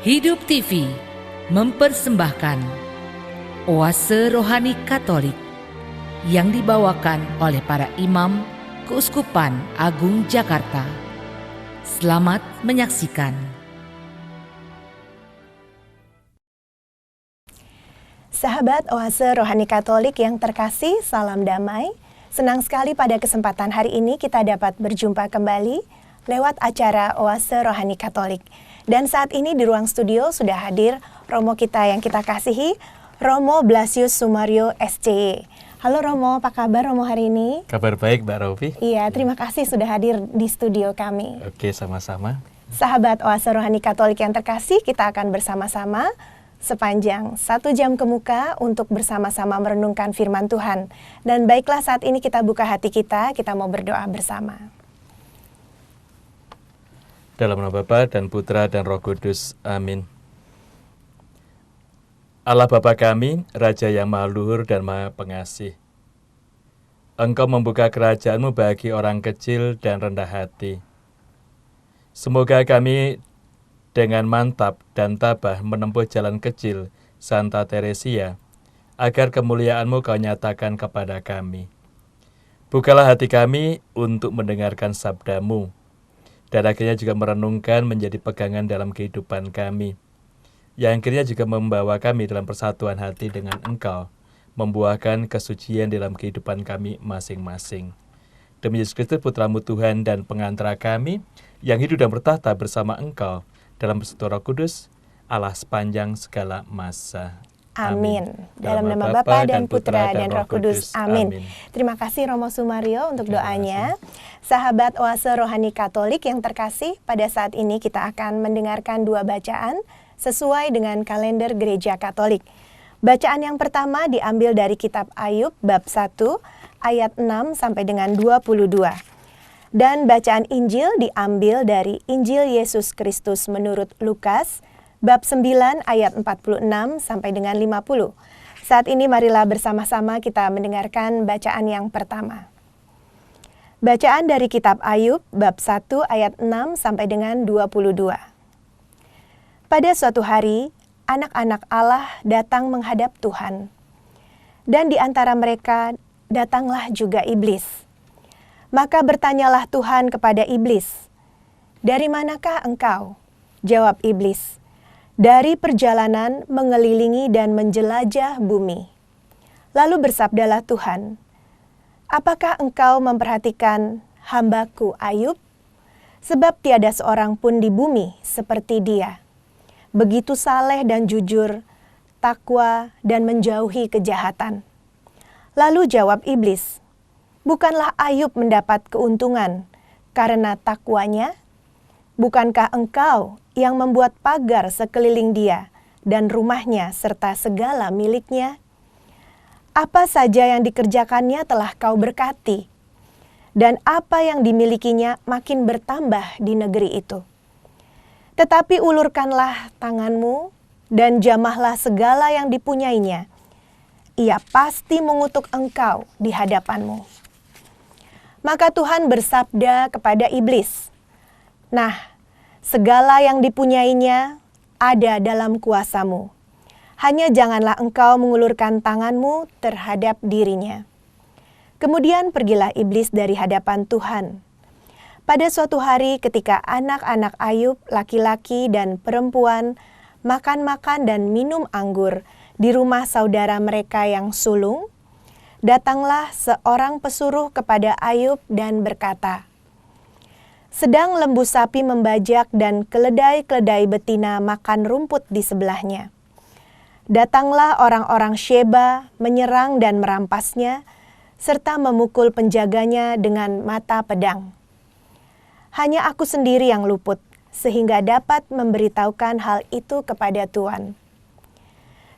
Hidup TV mempersembahkan Oase Rohani Katolik yang dibawakan oleh para imam Keuskupan Agung Jakarta. Selamat menyaksikan. Sahabat Oase Rohani Katolik yang terkasih, salam damai. Senang sekali pada kesempatan hari ini kita dapat berjumpa kembali lewat acara Oase Rohani Katolik. Dan saat ini di ruang studio sudah hadir Romo kita yang kita kasihi, Romo Blasius Sumario SCY. Halo Romo, apa kabar Romo hari ini? Kabar baik Mbak Rofi. Iya, terima kasih sudah hadir di studio kami. Oke, sama-sama. Sahabat Oase Rohani Katolik yang terkasih, kita akan bersama-sama sepanjang 1 jam ke muka untuk bersama-sama merenungkan firman Tuhan. Dan baiklah saat ini kita buka hati kita mau berdoa bersama. Dalam nama Bapa dan Putra dan Roh Kudus. Amin. Allah Bapa kami, Raja yang Maha Luhur dan Maha Pengasih. Engkau membuka kerajaan-Mu bagi orang kecil dan rendah hati. Semoga kami dengan mantap dan tabah menempuh jalan kecil Santa Teresia, agar kemuliaan-Mu Kau nyatakan kepada kami. Bukalah hati kami untuk mendengarkan sabda-Mu, dan akhirnya juga merenungkan menjadi pegangan dalam kehidupan kami, yang akhirnya juga membawa kami dalam persatuan hati dengan Engkau, membuahkan kesucian dalam kehidupan kami masing-masing. Demi Yesus Kristus Putra-Mu Tuhan dan pengantara kami, yang hidup dan bertahta bersama Engkau, dalam persekutuan Roh Kudus, Allah sepanjang segala masa. Amin. Dalam nama Bapa dan Putra dan Roh Kudus. Amin. Terima kasih Romo Sumario untuk doanya. Sahabat Oase Rohani Katolik yang terkasih, pada saat ini kita akan mendengarkan 2 bacaan sesuai dengan kalender Gereja Katolik. Bacaan yang pertama diambil dari kitab Ayub bab 1 ayat 6 sampai dengan 22. Dan bacaan Injil diambil dari Injil Yesus Kristus menurut Lukas bab 9 ayat 46 sampai dengan 50. Saat ini marilah bersama-sama kita mendengarkan bacaan yang pertama. Bacaan dari kitab Ayub bab 1 ayat 6 sampai dengan 22. Pada suatu hari, anak-anak Allah datang menghadap Tuhan. Dan di antara mereka datanglah juga iblis. Maka bertanyalah Tuhan kepada iblis, "Dari manakah engkau?" Jawab iblis, "Dari perjalanan mengelilingi dan menjelajah bumi." Lalu bersabdalah Tuhan, "Apakah engkau memperhatikan hambaku Ayub? Sebab tiada seorang pun di bumi seperti dia. Begitu saleh dan jujur, takwa dan menjauhi kejahatan." Lalu jawab iblis, "Bukanlah Ayub mendapat keuntungan karena takwanya? Bukankah engkau yang membuat pagar sekeliling dia dan rumahnya serta segala miliknya? Apa saja yang dikerjakannya telah kau berkati, dan apa yang dimilikinya makin bertambah di negeri itu. Tetapi ulurkanlah tanganmu dan jamahlah segala yang dipunyainya. Ia pasti mengutuk engkau di hadapanmu." Maka Tuhan bersabda kepada iblis, "Nah, segala yang dipunyainya ada dalam kuasamu. Hanya janganlah engkau mengulurkan tanganmu terhadap dirinya." Kemudian pergilah iblis dari hadapan Tuhan. Pada suatu hari ketika anak-anak Ayub, laki-laki dan perempuan, makan-makan dan minum anggur di rumah saudara mereka yang sulung, datanglah seorang pesuruh kepada Ayub dan berkata, "Sedang lembu sapi membajak dan keledai-keledai betina makan rumput di sebelahnya. Datanglah orang-orang Sheba menyerang dan merampasnya, serta memukul penjaganya dengan mata pedang. Hanya aku sendiri yang luput, sehingga dapat memberitahukan hal itu kepada Tuhan."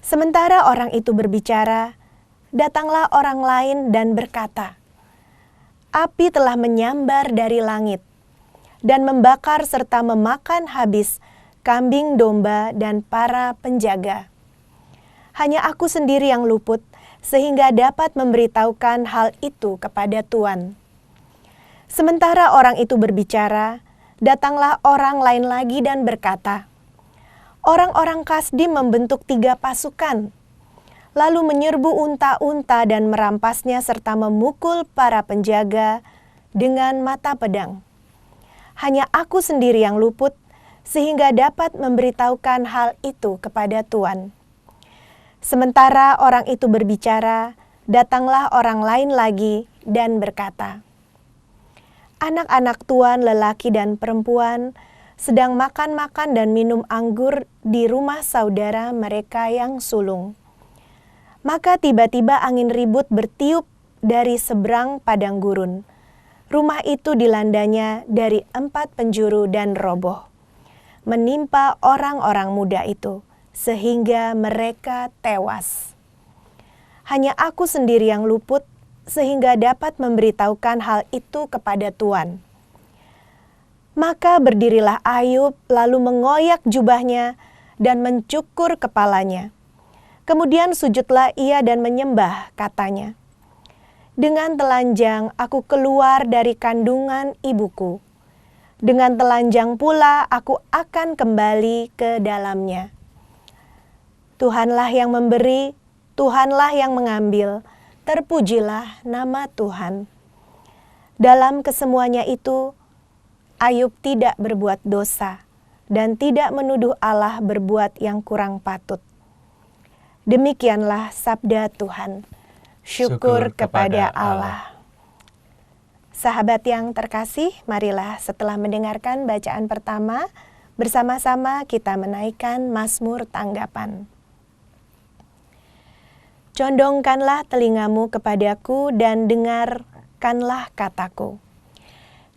Sementara orang itu berbicara, datanglah orang lain dan berkata, "Api telah menyambar dari langit dan membakar serta memakan habis kambing domba dan para penjaga. Hanya aku sendiri yang luput, sehingga dapat memberitahukan hal itu kepada Tuhan." Sementara orang itu berbicara, datanglah orang lain lagi dan berkata, Orang-orang Kasdim membentuk 3 pasukan, lalu menyerbu unta-unta dan merampasnya serta memukul para penjaga dengan mata pedang. Hanya aku sendiri yang luput, sehingga dapat memberitahukan hal itu kepada Tuan. Sementara orang itu berbicara, datanglah orang lain lagi dan berkata, "Anak-anak Tuan lelaki dan perempuan sedang makan-makan dan minum anggur di rumah saudara mereka yang sulung." Maka tiba-tiba angin ribut bertiup dari seberang padang gurun. Rumah itu dilandanya dari 4 penjuru dan roboh, menimpa orang-orang muda itu, sehingga mereka tewas. Hanya aku sendiri yang luput, sehingga dapat memberitahukan hal itu kepada Tuan. Maka berdirilah Ayub, lalu mengoyak jubahnya dan mencukur kepalanya. Kemudian sujudlah ia dan menyembah, katanya, "Dengan telanjang aku keluar dari kandungan ibuku. Dengan telanjang pula aku akan kembali ke dalamnya. Tuhanlah yang memberi, Tuhanlah yang mengambil, terpujilah nama Tuhan." Dalam kesemuanya itu, Ayub tidak berbuat dosa dan tidak menuduh Allah berbuat yang kurang patut. Demikianlah sabda Tuhan. Syukur kepada Allah. Sahabat yang terkasih, marilah setelah mendengarkan bacaan pertama, bersama-sama kita menaikkan Mazmur tanggapan. Condongkanlah telingamu kepadaku dan dengarkanlah kataku.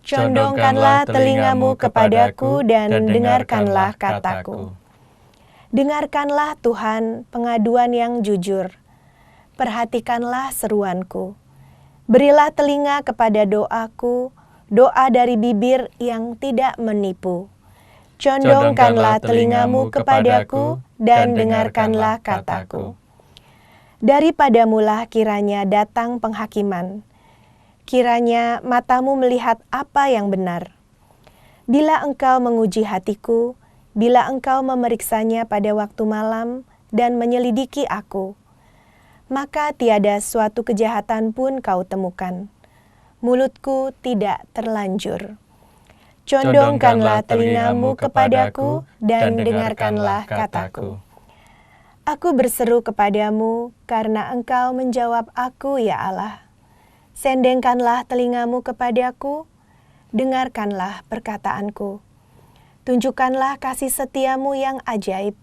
Condongkanlah telingamu kepadaku dan dengarkanlah kataku. Dengarkanlah Tuhan pengaduan yang jujur. Perhatikanlah seruanku. Berilah telinga kepada doaku, doa dari bibir yang tidak menipu. Condongkanlah telingamu kepadaku dan dengarkanlah kataku. Daripadamulah kiranya datang penghakiman. Kiranya matamu melihat apa yang benar. Bila engkau menguji hatiku, bila engkau memeriksanya pada waktu malam dan menyelidiki aku, maka tiada suatu kejahatan pun kau temukan. Mulutku tidak terlanjur. Condongkanlah telingamu kepadaku dan dengarkanlah kataku. Aku berseru kepadamu karena engkau menjawab aku, ya Allah. Sendengkanlah telingamu kepadaku, dengarkanlah perkataanku. Tunjukkanlah kasih setiamu yang ajaib.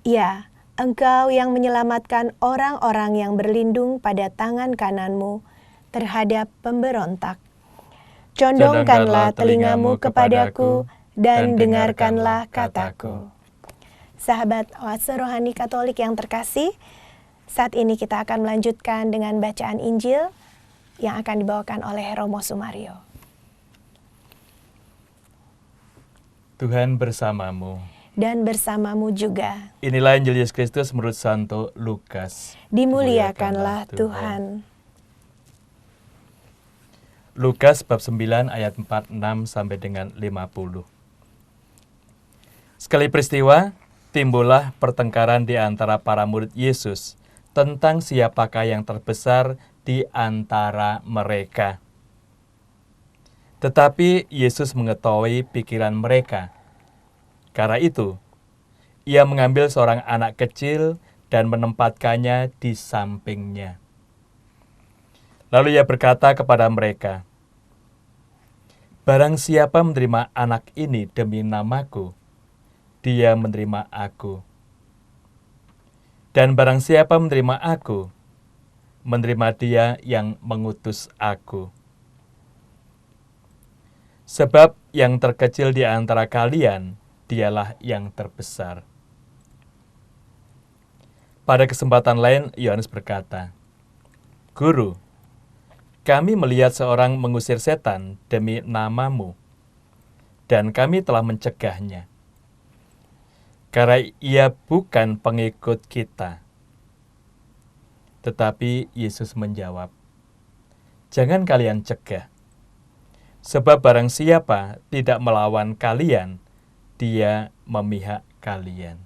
Ya, Engkau yang menyelamatkan orang-orang yang berlindung pada tangan kananmu terhadap pemberontak. Condongkanlah telingamu kepadaku dan dengarkanlah kataku. Sahabat Oase Rohani Katolik yang terkasih, saat ini kita akan melanjutkan dengan bacaan Injil yang akan dibawakan oleh Romo Sumario. Tuhan bersamamu. Dan bersamamu juga. Inilah Injil Yesus Kristus menurut Santo Lukas. Dimuliakanlah Tuhan. Lukas bab 9 ayat 46 sampai dengan 50. Sekali peristiwa, timbullah pertengkaran di antara para murid Yesus tentang siapakah yang terbesar di antara mereka. Tetapi Yesus mengetahui pikiran mereka. Karena itu, ia mengambil seorang anak kecil dan menempatkannya di sampingnya. Lalu ia berkata kepada mereka, "Barang siapa menerima anak ini demi namaku, dia menerima aku. Dan barang siapa menerima aku, menerima dia yang mengutus aku. Sebab yang terkecil di antara kalian, dialah yang terbesar." Pada kesempatan lain, Yohanes berkata, "Guru, kami melihat seorang mengusir setan demi namamu, dan kami telah mencegahnya, karena ia bukan pengikut kita." Tetapi Yesus menjawab, "Jangan kalian cegah, sebab barang siapa tidak melawan kalian, Dia memihak kalian.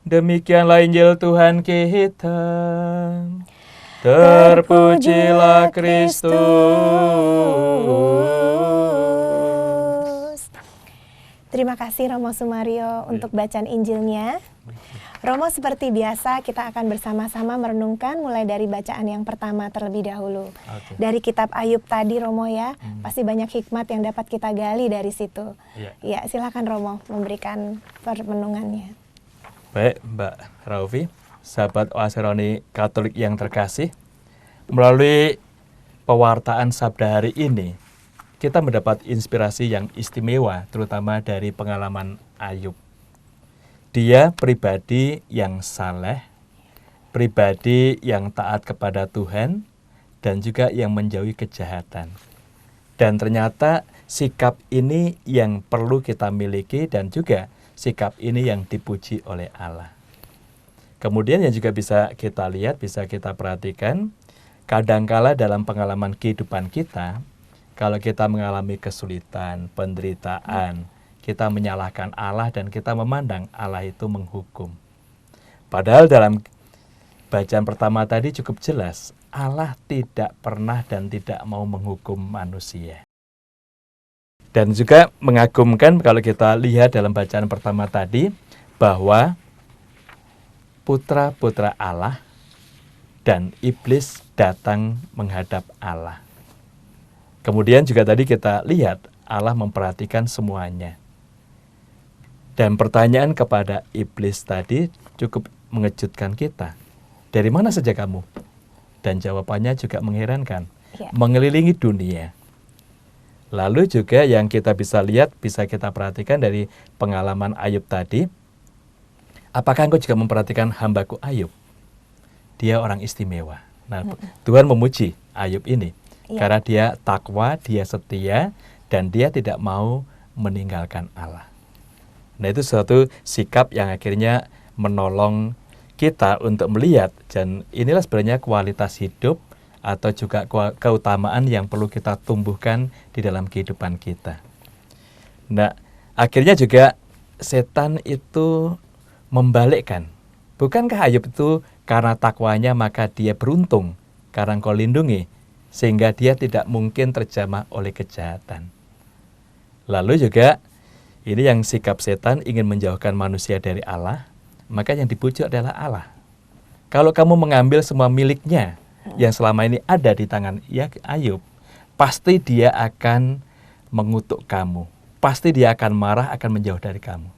Demikianlah Injil Tuhan kita. Terpujilah Kristus. Terima kasih Romo Sumario untuk bacaan Injilnya. Romo, seperti biasa kita akan bersama-sama merenungkan mulai dari bacaan yang pertama terlebih dahulu. Dari kitab Ayub tadi Romo ya, pasti banyak hikmat yang dapat kita gali dari situ. Ya, silakan Romo memberikan perenungannya. Baik, Mbak Raufi, sahabat Oase Rohani Katolik yang terkasih, melalui pewartaan sabda hari ini, kita mendapat inspirasi yang istimewa, terutama dari pengalaman Ayub. Dia pribadi yang saleh, pribadi yang taat kepada Tuhan, dan juga yang menjauhi kejahatan. Dan ternyata sikap ini yang perlu kita miliki dan juga sikap ini yang dipuji oleh Allah. Kemudian yang juga bisa kita lihat, bisa kita perhatikan, kadangkala dalam pengalaman kehidupan kita, kalau kita mengalami kesulitan, penderitaan, kita menyalahkan Allah dan kita memandang Allah itu menghukum. Padahal dalam bacaan pertama tadi cukup jelas, Allah tidak pernah dan tidak mau menghukum manusia. Dan juga mengagumkan kalau kita lihat dalam bacaan pertama tadi, bahwa putra-putra Allah dan iblis datang menghadap Allah. Kemudian juga tadi kita lihat Allah memperhatikan semuanya. Dan pertanyaan kepada iblis tadi cukup mengejutkan kita. Dari mana saja kamu? Dan jawabannya juga mengherankan. Mengelilingi dunia. Lalu juga yang kita bisa lihat, bisa kita perhatikan dari pengalaman Ayub tadi. Apakah engkau juga memperhatikan hambaku Ayub? Dia orang istimewa. Nah, Tuhan memuji Ayub ini. Karena dia takwa, dia setia, dan dia tidak mau meninggalkan Allah. Nah, itu suatu sikap yang akhirnya menolong kita untuk melihat, dan inilah sebenarnya kualitas hidup atau juga keutamaan yang perlu kita tumbuhkan di dalam kehidupan kita. Nah, akhirnya juga setan itu membalikkan. Bukankah Ayub itu karena takwanya maka dia beruntung karena engkau lindungi, sehingga dia tidak mungkin terjamah oleh kejahatan. Lalu juga ini yang sikap setan ingin menjauhkan manusia dari Allah, maka yang dipuji adalah Allah. Kalau kamu mengambil semua miliknya yang selama ini ada di tangan Ayub, pasti dia akan mengutuk kamu. Pasti dia akan marah, akan menjauh dari kamu.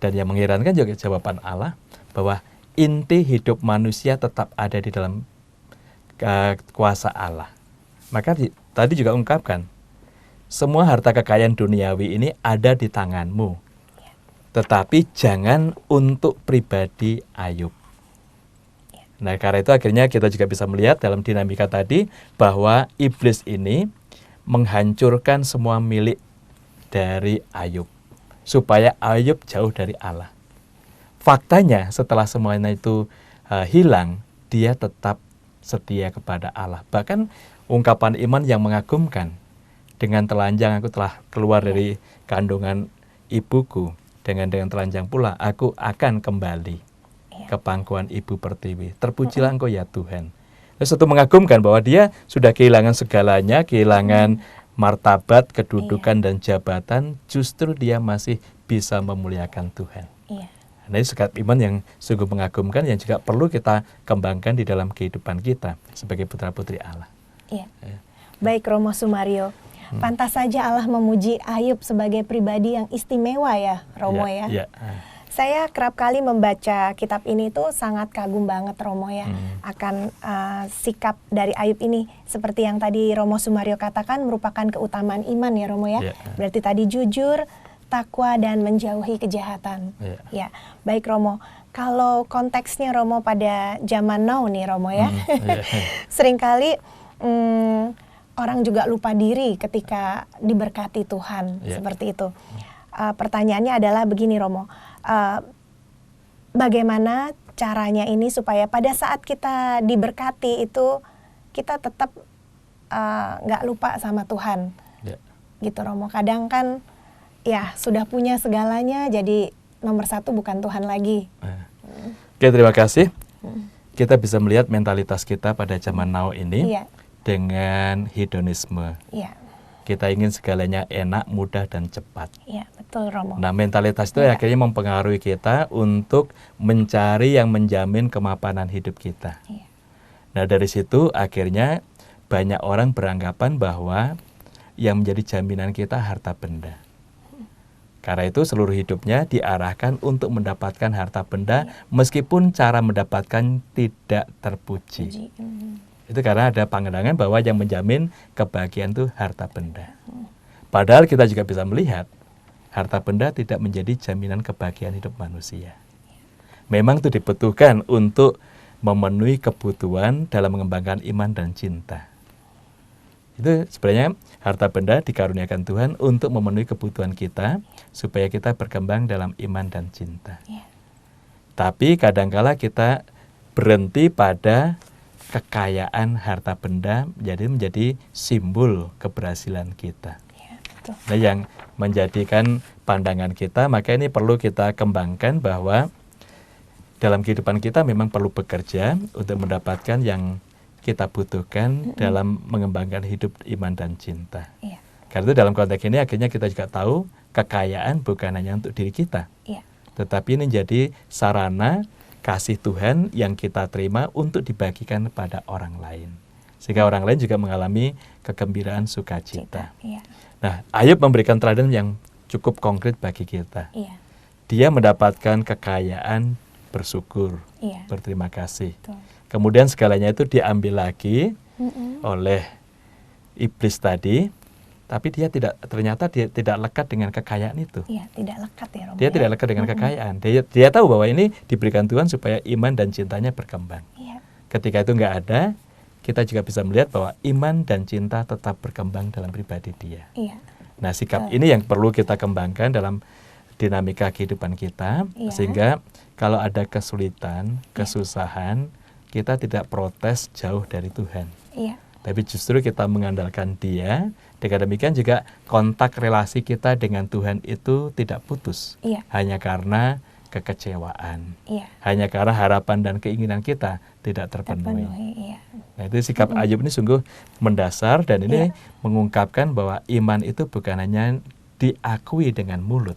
Dan yang mengherankan juga jawaban Allah, bahwa inti hidup manusia tetap ada di dalam kuasa Allah. Maka tadi juga ungkapkan, semua harta kekayaan duniawi ini ada di tanganmu. Tetapi jangan untuk pribadi Ayub. Nah, karena itu akhirnya kita juga bisa melihat dalam dinamika tadi, bahwa iblis ini menghancurkan semua milik dari Ayub, supaya Ayub jauh dari Allah. Faktanya setelah semuanya itu hilang, dia tetap setia kepada Allah. Bahkan ungkapan iman yang mengagumkan, dengan telanjang aku telah keluar dari kandungan ibuku, dengan telanjang pula aku akan kembali ke pangkuan ibu pertiwi. Terpujilah engkau ya Tuhan. Itu mengagumkan bahwa dia sudah kehilangan segalanya, kehilangan martabat, kedudukan dan jabatan, justru dia masih bisa memuliakan Tuhan. Nah, ini sikap iman yang sungguh mengagumkan, yang juga perlu kita kembangkan di dalam kehidupan kita sebagai putra-putri Allah. Baik Romo Sumario, pantas saja Allah memuji Ayub sebagai pribadi yang istimewa ya Romo ya. Saya kerap kali membaca kitab ini tuh sangat kagum banget Romo ya, akan sikap dari Ayub ini. Seperti yang tadi Romo Sumario katakan, merupakan keutamaan iman ya Romo ya. Berarti tadi jujur, takwa dan menjauhi kejahatan. Baik Romo, kalau konteksnya Romo pada zaman now nih Romo ya, seringkali orang juga lupa diri ketika diberkati Tuhan, seperti itu. Pertanyaannya adalah begini Romo, bagaimana caranya ini supaya pada saat kita diberkati itu kita tetap nggak lupa sama Tuhan, gitu Romo. Kadang kan ya sudah punya segalanya, jadi nomor satu bukan Tuhan lagi. Oke, terima kasih. Kita bisa melihat mentalitas kita pada zaman now ini dengan hedonisme. Kita ingin segalanya enak, mudah, dan cepat. Iya, betul Romo. Nah, mentalitas itu akhirnya mempengaruhi kita untuk mencari yang menjamin kemapanan hidup kita. Nah, dari situ akhirnya banyak orang beranggapan bahwa yang menjadi jaminan kita harta benda. Karena itu seluruh hidupnya diarahkan untuk mendapatkan harta benda meskipun cara mendapatkan tidak terpuji. Itu karena ada pandangan bahwa yang menjamin kebahagiaan itu harta benda. Padahal kita juga bisa melihat harta benda tidak menjadi jaminan kebahagiaan hidup manusia. Memang itu dibutuhkan untuk memenuhi kebutuhan dalam mengembangkan iman dan cinta. Itu sebenarnya harta benda dikaruniakan Tuhan untuk memenuhi kebutuhan kita supaya kita berkembang dalam iman dan cinta. Tapi kadangkala kita berhenti pada kekayaan harta benda menjadi simbol keberhasilan kita. Nah, yang menjadikan pandangan kita, maka ini perlu kita kembangkan bahwa dalam kehidupan kita memang perlu bekerja untuk mendapatkan yang kita butuhkan dalam mengembangkan hidup iman dan cinta. Karena itu dalam konteks ini akhirnya kita juga tahu kekayaan bukan hanya untuk diri kita, tetapi ini jadi sarana kasih Tuhan yang kita terima untuk dibagikan pada orang lain. Sehingga orang lain juga mengalami kegembiraan sukacita. Nah, Ayub memberikan teladan yang cukup konkret bagi kita. Dia mendapatkan kekayaan, bersyukur, berterima kasih. Kemudian segalanya itu diambil lagi oleh iblis tadi, tapi dia ternyata tidak lekat dengan kekayaan itu. Tidak lekat ya Romo. Dia tidak lekat dengan kekayaan. Dia tahu bahwa ini diberikan Tuhan supaya iman dan cintanya berkembang. Ketika itu nggak ada, kita juga bisa melihat bahwa iman dan cinta tetap berkembang dalam pribadi dia. Nah, sikap ini yang perlu kita kembangkan dalam dinamika kehidupan kita, sehingga kalau ada kesulitan, kesusahan, kita tidak protes jauh dari Tuhan. Tapi justru kita mengandalkan Dia. Dengan demikian juga kontak relasi kita dengan Tuhan itu tidak putus. Hanya karena kekecewaan. Hanya karena harapan dan keinginan kita tidak terpenuhi. Nah, itu sikap Ayub ini sungguh mendasar dan ini mengungkapkan bahwa iman itu bukan hanya diakui dengan mulut.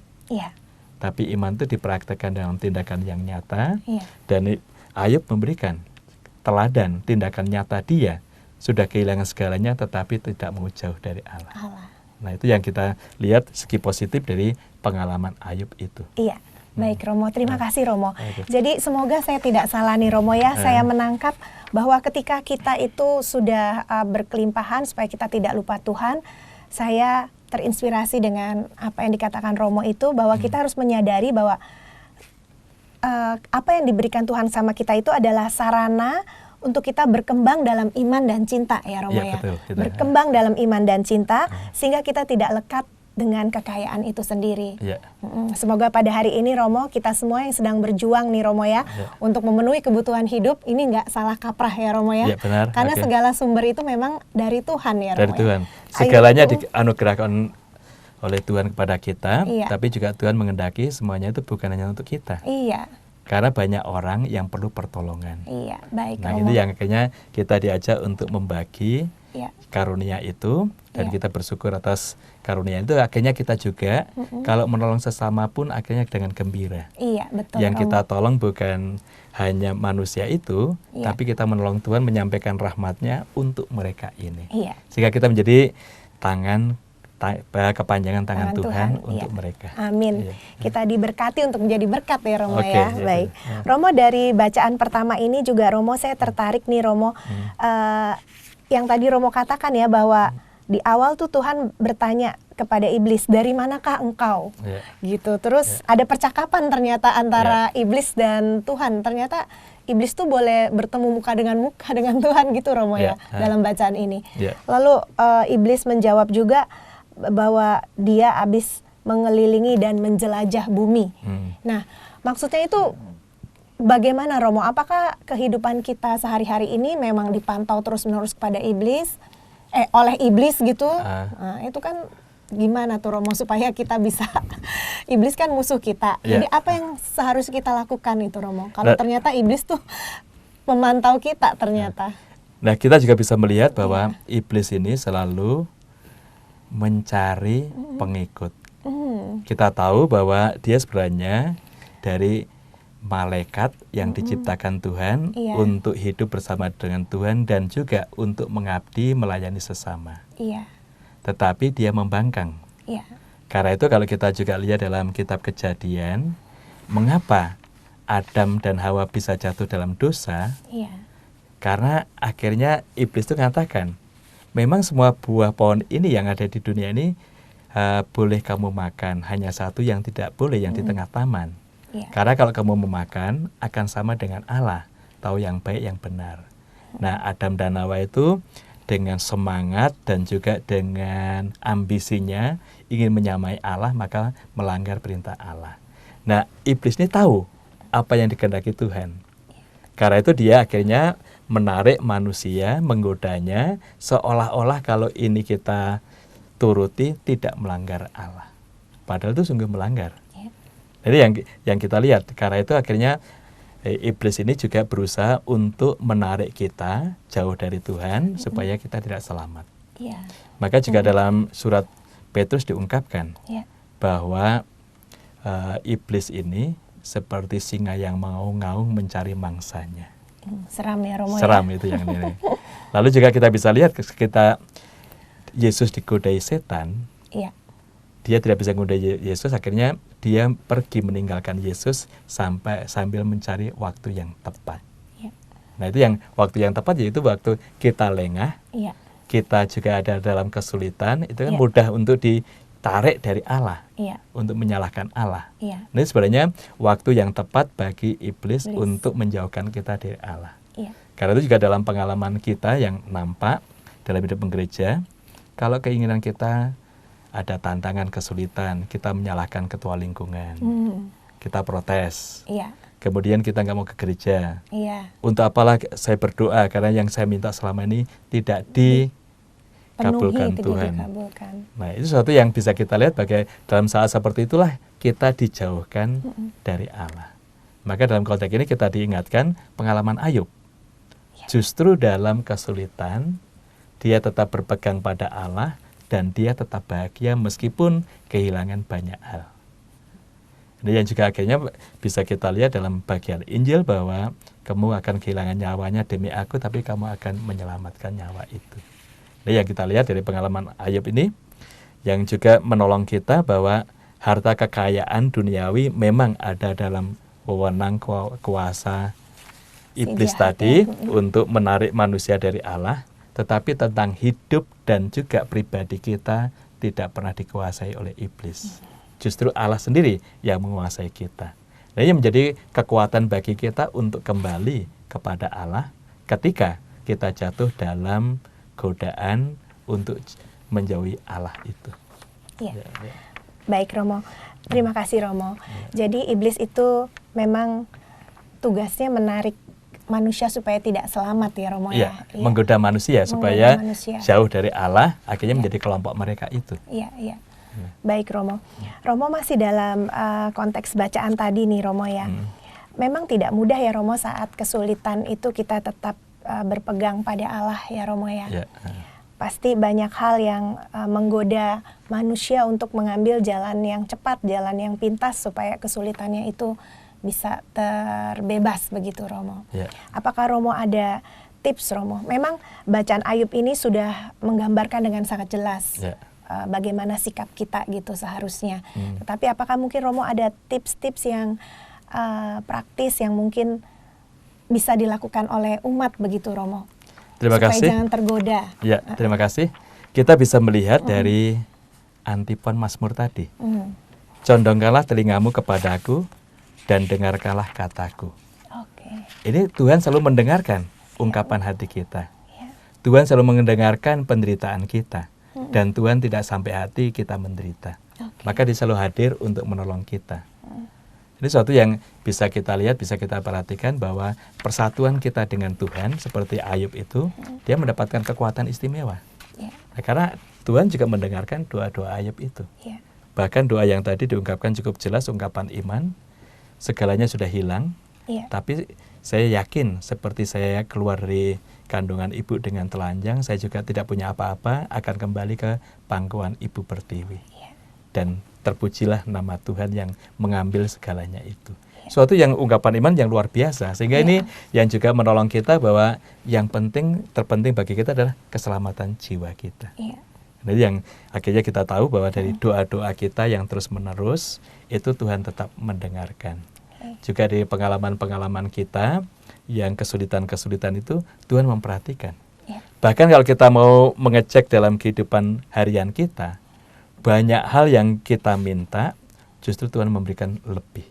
Tapi iman itu dipraktekkan dalam tindakan yang nyata. Dan Ayub memberikan teladan tindakan nyata dia sudah kehilangan segalanya tetapi tidak mau jauh dari Allah. Nah, itu yang kita lihat segi positif dari pengalaman Ayub itu. Baik Romo, terima kasih Romo. Jadi semoga saya tidak salah nih Romo ya, saya menangkap bahwa ketika kita itu sudah berkelimpahan supaya kita tidak lupa Tuhan, saya terinspirasi dengan apa yang dikatakan Romo itu, bahwa kita harus menyadari bahwa apa yang diberikan Tuhan sama kita itu adalah sarana untuk kita berkembang dalam iman dan cinta ya Romo ya. Betul, berkembang dalam iman dan cinta sehingga kita tidak lekat dengan kekayaan itu sendiri. Semoga pada hari ini Romo, kita semua yang sedang berjuang nih Romo ya, untuk memenuhi kebutuhan hidup ini nggak salah kaprah ya Romo ya. Benar. Karena segala sumber itu memang dari Tuhan ya Romo. Dari Tuhan. Segalanya dianugerahkan oleh Tuhan kepada kita, tapi juga Tuhan mengendaki semuanya itu bukan hanya untuk kita. Karena banyak orang yang perlu pertolongan. Baik Nah, Romo. ini yang akhirnya kita diajak untuk membagi karunia itu, dan kita bersyukur atas karunia itu. Akhirnya kita juga kalau menolong sesama pun akhirnya dengan gembira. Betul. Yang Romo. kita tolong bukan hanya manusia itu, tapi kita menolong Tuhan menyampaikan rahmat-Nya untuk mereka ini. Sehingga kita menjadi kepanjangan tangan Tuhan untuk mereka. Amin. Kita diberkati untuk menjadi berkat ya Romo ya. Baik. Romo, dari bacaan pertama ini juga Romo, saya tertarik nih Romo, yang tadi Romo katakan ya, bahwa di awal tuh Tuhan bertanya kepada iblis, dari manakah engkau? Gitu. Terus ada percakapan ternyata antara iblis dan Tuhan. Ternyata iblis tuh boleh bertemu muka dengan Tuhan gitu Romo ya, dalam bacaan ini. Lalu iblis menjawab juga bahwa dia habis mengelilingi dan menjelajah bumi. Nah, maksudnya itu bagaimana Romo? Apakah kehidupan kita sehari-hari ini memang dipantau terus-menerus kepada iblis, oleh iblis gitu? Nah, itu kan gimana tuh Romo supaya kita bisa iblis kan musuh kita. Jadi apa yang seharusnya kita lakukan itu Romo? Kalau ternyata iblis tuh memantau kita ternyata. Nah, kita juga bisa melihat bahwa iblis ini selalu mencari pengikut. Kita tahu bahwa dia sebenarnya dari malaikat yang diciptakan Tuhan untuk hidup bersama dengan Tuhan dan juga untuk mengabdi melayani sesama. Tetapi dia membangkang. Karena itu kalau kita juga lihat dalam kitab Kejadian, mengapa Adam dan Hawa bisa jatuh dalam dosa? Karena akhirnya iblis itu mengatakan, memang semua buah pohon ini yang ada di dunia ini boleh kamu makan, hanya satu yang tidak boleh, yang di tengah taman. Karena kalau kamu memakan akan sama dengan Allah, tahu yang baik yang benar. Nah, Adam dan Hawa itu dengan semangat dan juga dengan ambisinya ingin menyamai Allah, maka melanggar perintah Allah. Nah, iblis ini tahu apa yang dikehendaki Tuhan. Karena itu dia akhirnya menarik manusia, menggodanya, seolah-olah kalau ini kita turuti tidak melanggar Allah. Padahal itu sungguh melanggar. Jadi yang kita lihat, karena itu akhirnya iblis ini juga berusaha untuk menarik kita jauh dari Tuhan supaya kita tidak selamat. Maka juga dalam surat Petrus diungkapkan bahwa iblis ini seperti singa yang mengaung-ngaung mencari mangsanya. Seram ya Romo. Seram itu yang ini. Lalu juga kita bisa lihat kita Yesus digodai setan. Dia tidak bisa menggodai Yesus, akhirnya dia pergi meninggalkan Yesus sambil mencari waktu yang tepat. Nah, itu yang waktu yang tepat yaitu waktu kita lengah, kita juga ada dalam kesulitan, itu kan mudah untuk ditarik dari Allah, untuk menyalahkan Allah. Ini sebenarnya waktu yang tepat bagi iblis untuk menjauhkan kita dari Allah. Karena itu juga dalam pengalaman kita yang nampak dalam hidup gereja, kalau keinginan kita ada tantangan, kesulitan, kita menyalahkan ketua lingkungan, kita protes, kemudian kita nggak mau ke gereja. Untuk apalah saya berdoa, karena yang saya minta selama ini tidak dikabulkan Tuhan. Nah, itu sesuatu yang bisa kita lihat bagai dalam saat seperti itulah kita dijauhkan dari Allah. Maka dalam konteks ini kita diingatkan pengalaman Ayub. Justru dalam kesulitan, dia tetap berpegang pada Allah, dan dia tetap bahagia meskipun kehilangan banyak hal. Ini yang juga akhirnya bisa kita lihat dalam bagian Injil bahwa kamu akan kehilangan nyawanya demi aku, tapi kamu akan menyelamatkan nyawa itu. Ini yang kita lihat dari pengalaman Ayub ini, yang juga menolong kita bahwa harta kekayaan duniawi memang ada dalam wewenang kuasa iblis tadi untuk menarik manusia dari Allah. Tetapi tentang hidup dan juga pribadi kita tidak pernah dikuasai oleh iblis. Justru Allah sendiri yang menguasai kita. Nah, ini menjadi kekuatan bagi kita untuk kembali kepada Allah ketika kita jatuh dalam godaan untuk menjauhi Allah itu. Baik Romo, terima kasih Romo. Jadi iblis itu memang tugasnya menarik manusia supaya tidak selamat ya Romo ya. Menggoda manusia supaya jauh dari Allah, akhirnya menjadi kelompok mereka itu. Baik Romo. Romo masih dalam konteks bacaan tadi nih Romo ya. Memang tidak mudah ya Romo saat kesulitan itu kita tetap berpegang pada Allah ya Romo ya. Pasti banyak hal yang menggoda manusia untuk mengambil jalan yang cepat, jalan yang pintas supaya kesulitannya itu bisa terbebas begitu Romo. Apakah Romo ada tips Romo? Memang bacaan Ayub ini sudah menggambarkan dengan sangat jelas bagaimana sikap kita gitu seharusnya. Tetapi apakah mungkin Romo ada tips-tips yang praktis yang mungkin bisa dilakukan oleh umat begitu Romo? Terima supaya kasih. Jangan tergoda. Terima kasih. Kita bisa melihat dari antipon Mazmur tadi. Condongkanlah telingamu kepadaku dan dengarkanlah kataku. Ini Tuhan selalu mendengarkan ungkapan hati kita. Tuhan selalu mendengarkan penderitaan kita. Dan Tuhan tidak sampai hati kita menderita. Maka dia selalu hadir untuk menolong kita. Ini sesuatu yang bisa kita lihat, bisa kita perhatikan bahwa persatuan kita dengan Tuhan seperti Ayub itu, dia mendapatkan kekuatan istimewa. Nah, karena Tuhan juga mendengarkan doa-doa Ayub itu. Ya. Bahkan doa yang tadi diungkapkan cukup jelas, ungkapan iman, segalanya sudah hilang, Ya. tapi saya yakin seperti saya keluar dari kandungan ibu dengan telanjang, saya juga tidak punya apa-apa, akan kembali ke pangkuan ibu pertiwi. Ya. Dan terpujilah nama Tuhan yang mengambil segalanya itu. Suatu yang ungkapan iman yang luar biasa, sehingga ini yang juga menolong kita bahwa yang terpenting bagi kita adalah keselamatan jiwa kita. Ya. Jadi yang akhirnya kita tahu bahwa dari doa-doa kita yang terus-menerus itu Tuhan tetap mendengarkan. Juga dari pengalaman-pengalaman kita yang kesulitan-kesulitan itu Tuhan memperhatikan. Bahkan kalau kita mau mengecek dalam kehidupan harian kita, banyak hal yang kita minta justru Tuhan memberikan lebih.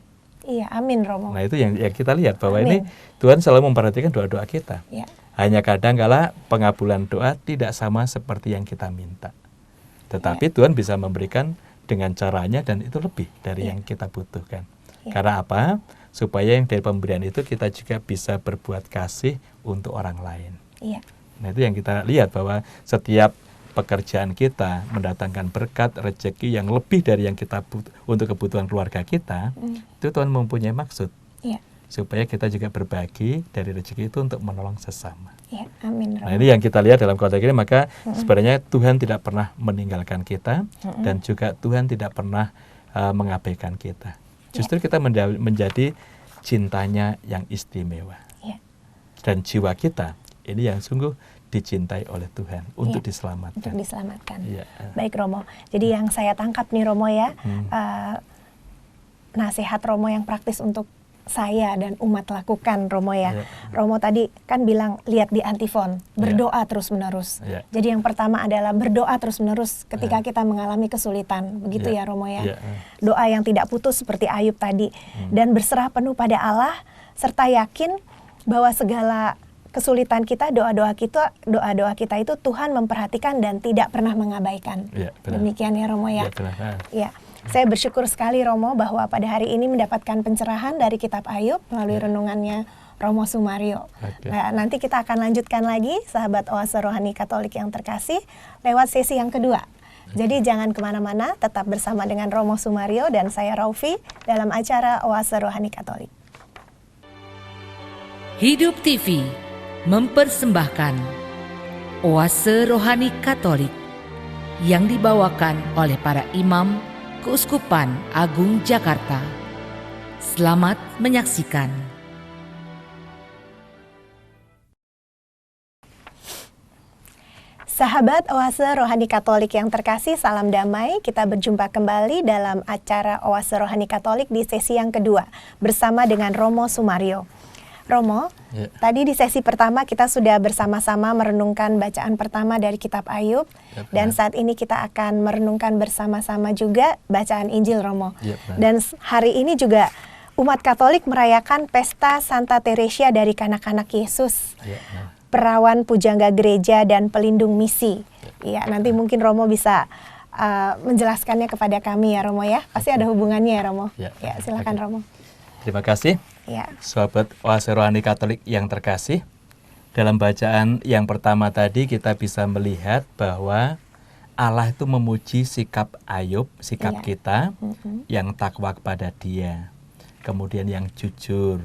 Iya, amin Romo. Nah itu yang kita lihat bahwa Amin. ini Tuhan selalu memperhatikan doa-doa kita. Ya. Hanya kadang kala pengabulan doa tidak sama seperti yang kita minta. Tetapi Tuhan bisa memberikan dengan caranya dan itu lebih dari yang kita butuhkan. Karena apa? Supaya yang dari pemberian itu kita juga bisa berbuat kasih untuk orang lain. Iya. Nah itu yang kita lihat bahwa setiap pekerjaan kita mendatangkan berkat, rezeki yang lebih dari yang kita untuk kebutuhan keluarga kita, itu Tuhan mempunyai maksud. Iya. Supaya kita juga berbagi dari rezeki itu untuk menolong sesama. Iya, amin Romo. Nah ini yang kita lihat dalam konteks ini, maka sebenarnya Tuhan tidak pernah meninggalkan kita dan juga Tuhan tidak pernah mengabaikan kita. Justru kita menjadi cintanya yang istimewa. Ya. Dan jiwa kita ini yang sungguh dicintai oleh Tuhan untuk diselamatkan. Untuk diselamatkan. Ya. Baik Romo. Jadi yang saya tangkap nih Romo ya, nasihat Romo yang praktis untuk saya dan umat lakukan Romo ya. Romo tadi kan bilang lihat di antifon, berdoa terus-menerus. Jadi yang pertama adalah berdoa terus-menerus ketika kita mengalami kesulitan. Begitu ya Romo ya. Doa yang tidak putus seperti Ayub tadi. Dan berserah penuh pada Allah serta yakin bahwa segala kesulitan kita, doa-doa kita itu Tuhan memperhatikan dan tidak pernah mengabaikan. Demikian ya Romo ya. Ya. Saya bersyukur sekali Romo bahwa pada hari ini mendapatkan pencerahan dari kitab Ayub melalui renungannya Romo Sumario. Nah, nanti kita akan lanjutkan lagi sahabat Oase Rohani Katolik yang terkasih lewat sesi yang kedua. Jadi jangan kemana-mana, tetap bersama dengan Romo Sumario dan saya Raufi dalam acara Oase Rohani Katolik. Hidup TV mempersembahkan Oase Rohani Katolik yang dibawakan oleh para imam Keuskupan Agung Jakarta. Selamat menyaksikan. Sahabat Oase Rohani Katolik yang terkasih, salam damai. Kita berjumpa kembali dalam acara Oase Rohani Katolik di sesi yang kedua bersama dengan Romo Sumario. Romo, tadi di sesi pertama kita sudah bersama-sama merenungkan bacaan pertama dari kitab Ayub. Dan saat ini kita akan merenungkan bersama-sama juga bacaan Injil Romo. Dan hari ini juga umat Katolik merayakan pesta Santa Teresia dari Kanak-kanak Yesus. Perawan pujangga gereja dan pelindung misi. Ya, nanti mungkin Romo bisa menjelaskannya kepada kami ya Romo ya. Pasti ada hubungannya ya Romo. Ya, silakan Romo. Terima kasih. Sahabat Oase Rohani Katolik yang terkasih, dalam bacaan yang pertama tadi kita bisa melihat bahwa Allah itu memuji sikap Ayub, sikap kita yang takwa kepada Dia, kemudian yang jujur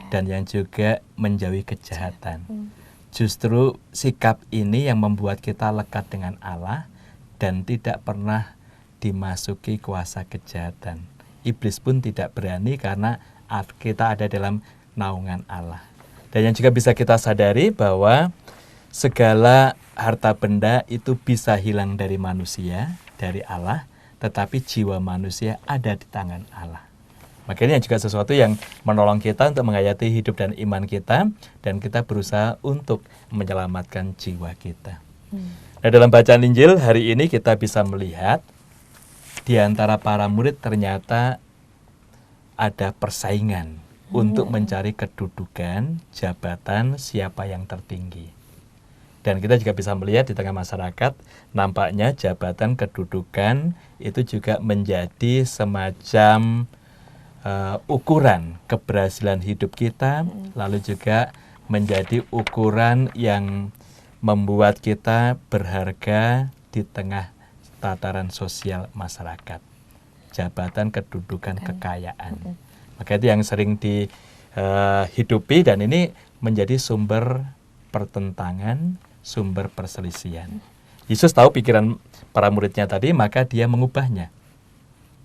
dan yang juga menjauhi kejahatan. Justru sikap ini yang membuat kita lekat dengan Allah dan tidak pernah dimasuki kuasa kejahatan. Iblis pun tidak berani karena kita ada dalam naungan Allah. Dan yang juga bisa kita sadari bahwa segala harta benda itu bisa hilang dari manusia, dari Allah, tetapi jiwa manusia ada di tangan Allah. Makanya juga sesuatu yang menolong kita untuk menghayati hidup dan iman kita, dan kita berusaha untuk menyelamatkan jiwa kita. Nah, dalam bacaan Injil hari ini kita bisa melihat di antara para murid ternyata ada persaingan untuk mencari kedudukan, jabatan, siapa yang tertinggi. Dan kita juga bisa melihat di tengah masyarakat, nampaknya jabatan, kedudukan itu juga menjadi semacam ukuran keberhasilan hidup kita, lalu juga menjadi ukuran yang membuat kita berharga di tengah tataran sosial masyarakat, jabatan, kedudukan, kekayaan. Maka itu yang sering dihidupi dan ini menjadi sumber pertentangan, sumber perselisihan. Yesus tahu pikiran para muridnya tadi, maka dia mengubahnya.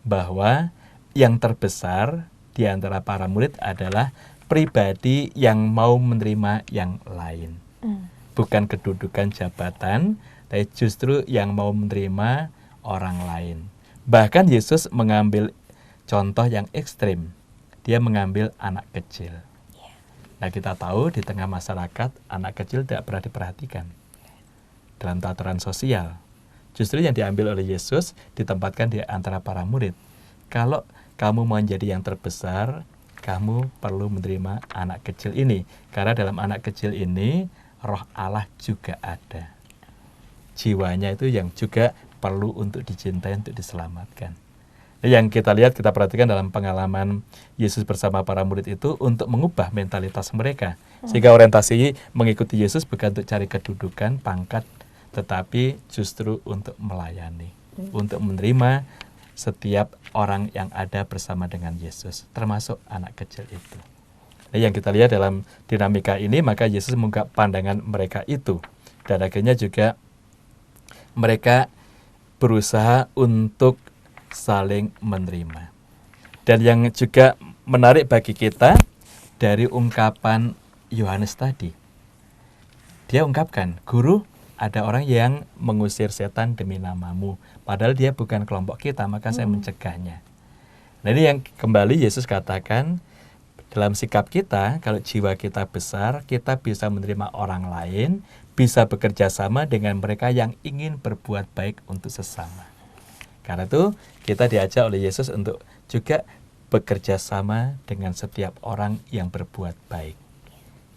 Bahwa yang terbesar di antara para murid adalah pribadi yang mau menerima yang lain. Bukan kedudukan jabatan, tapi justru yang mau menerima orang lain. Bahkan Yesus mengambil contoh yang ekstrim. Dia mengambil anak kecil. Nah, kita tahu di tengah masyarakat, anak kecil tidak pernah diperhatikan dalam tataran sosial. Justru yang diambil oleh Yesus ditempatkan di antara para murid. Kalau kamu mau menjadi yang terbesar, kamu perlu menerima anak kecil ini. Karena dalam anak kecil ini, roh Allah juga ada. Jiwanya itu yang juga perlu untuk dicintai, untuk diselamatkan. Yang kita lihat, kita perhatikan dalam pengalaman Yesus bersama para murid itu untuk mengubah mentalitas mereka. Sehingga orientasi mengikuti Yesus bukan untuk cari kedudukan, pangkat, tetapi justru untuk melayani. Untuk menerima setiap orang yang ada bersama dengan Yesus, termasuk anak kecil itu. Yang kita lihat dalam dinamika ini, maka Yesus mengungkap pandangan mereka itu. Dan akhirnya juga mereka berusaha untuk saling menerima. Dan yang juga menarik bagi kita dari ungkapan Yohanes tadi. Dia ungkapkan, Guru, ada orang yang mengusir setan demi namamu. Padahal dia bukan kelompok kita, maka saya mencegahnya. Nah, ini yang kembali Yesus katakan, dalam sikap kita, kalau jiwa kita besar, kita bisa menerima orang lain, bisa bekerja sama dengan mereka yang ingin berbuat baik untuk sesama. Karena itu kita diajak oleh Yesus untuk juga bekerja sama dengan setiap orang yang berbuat baik.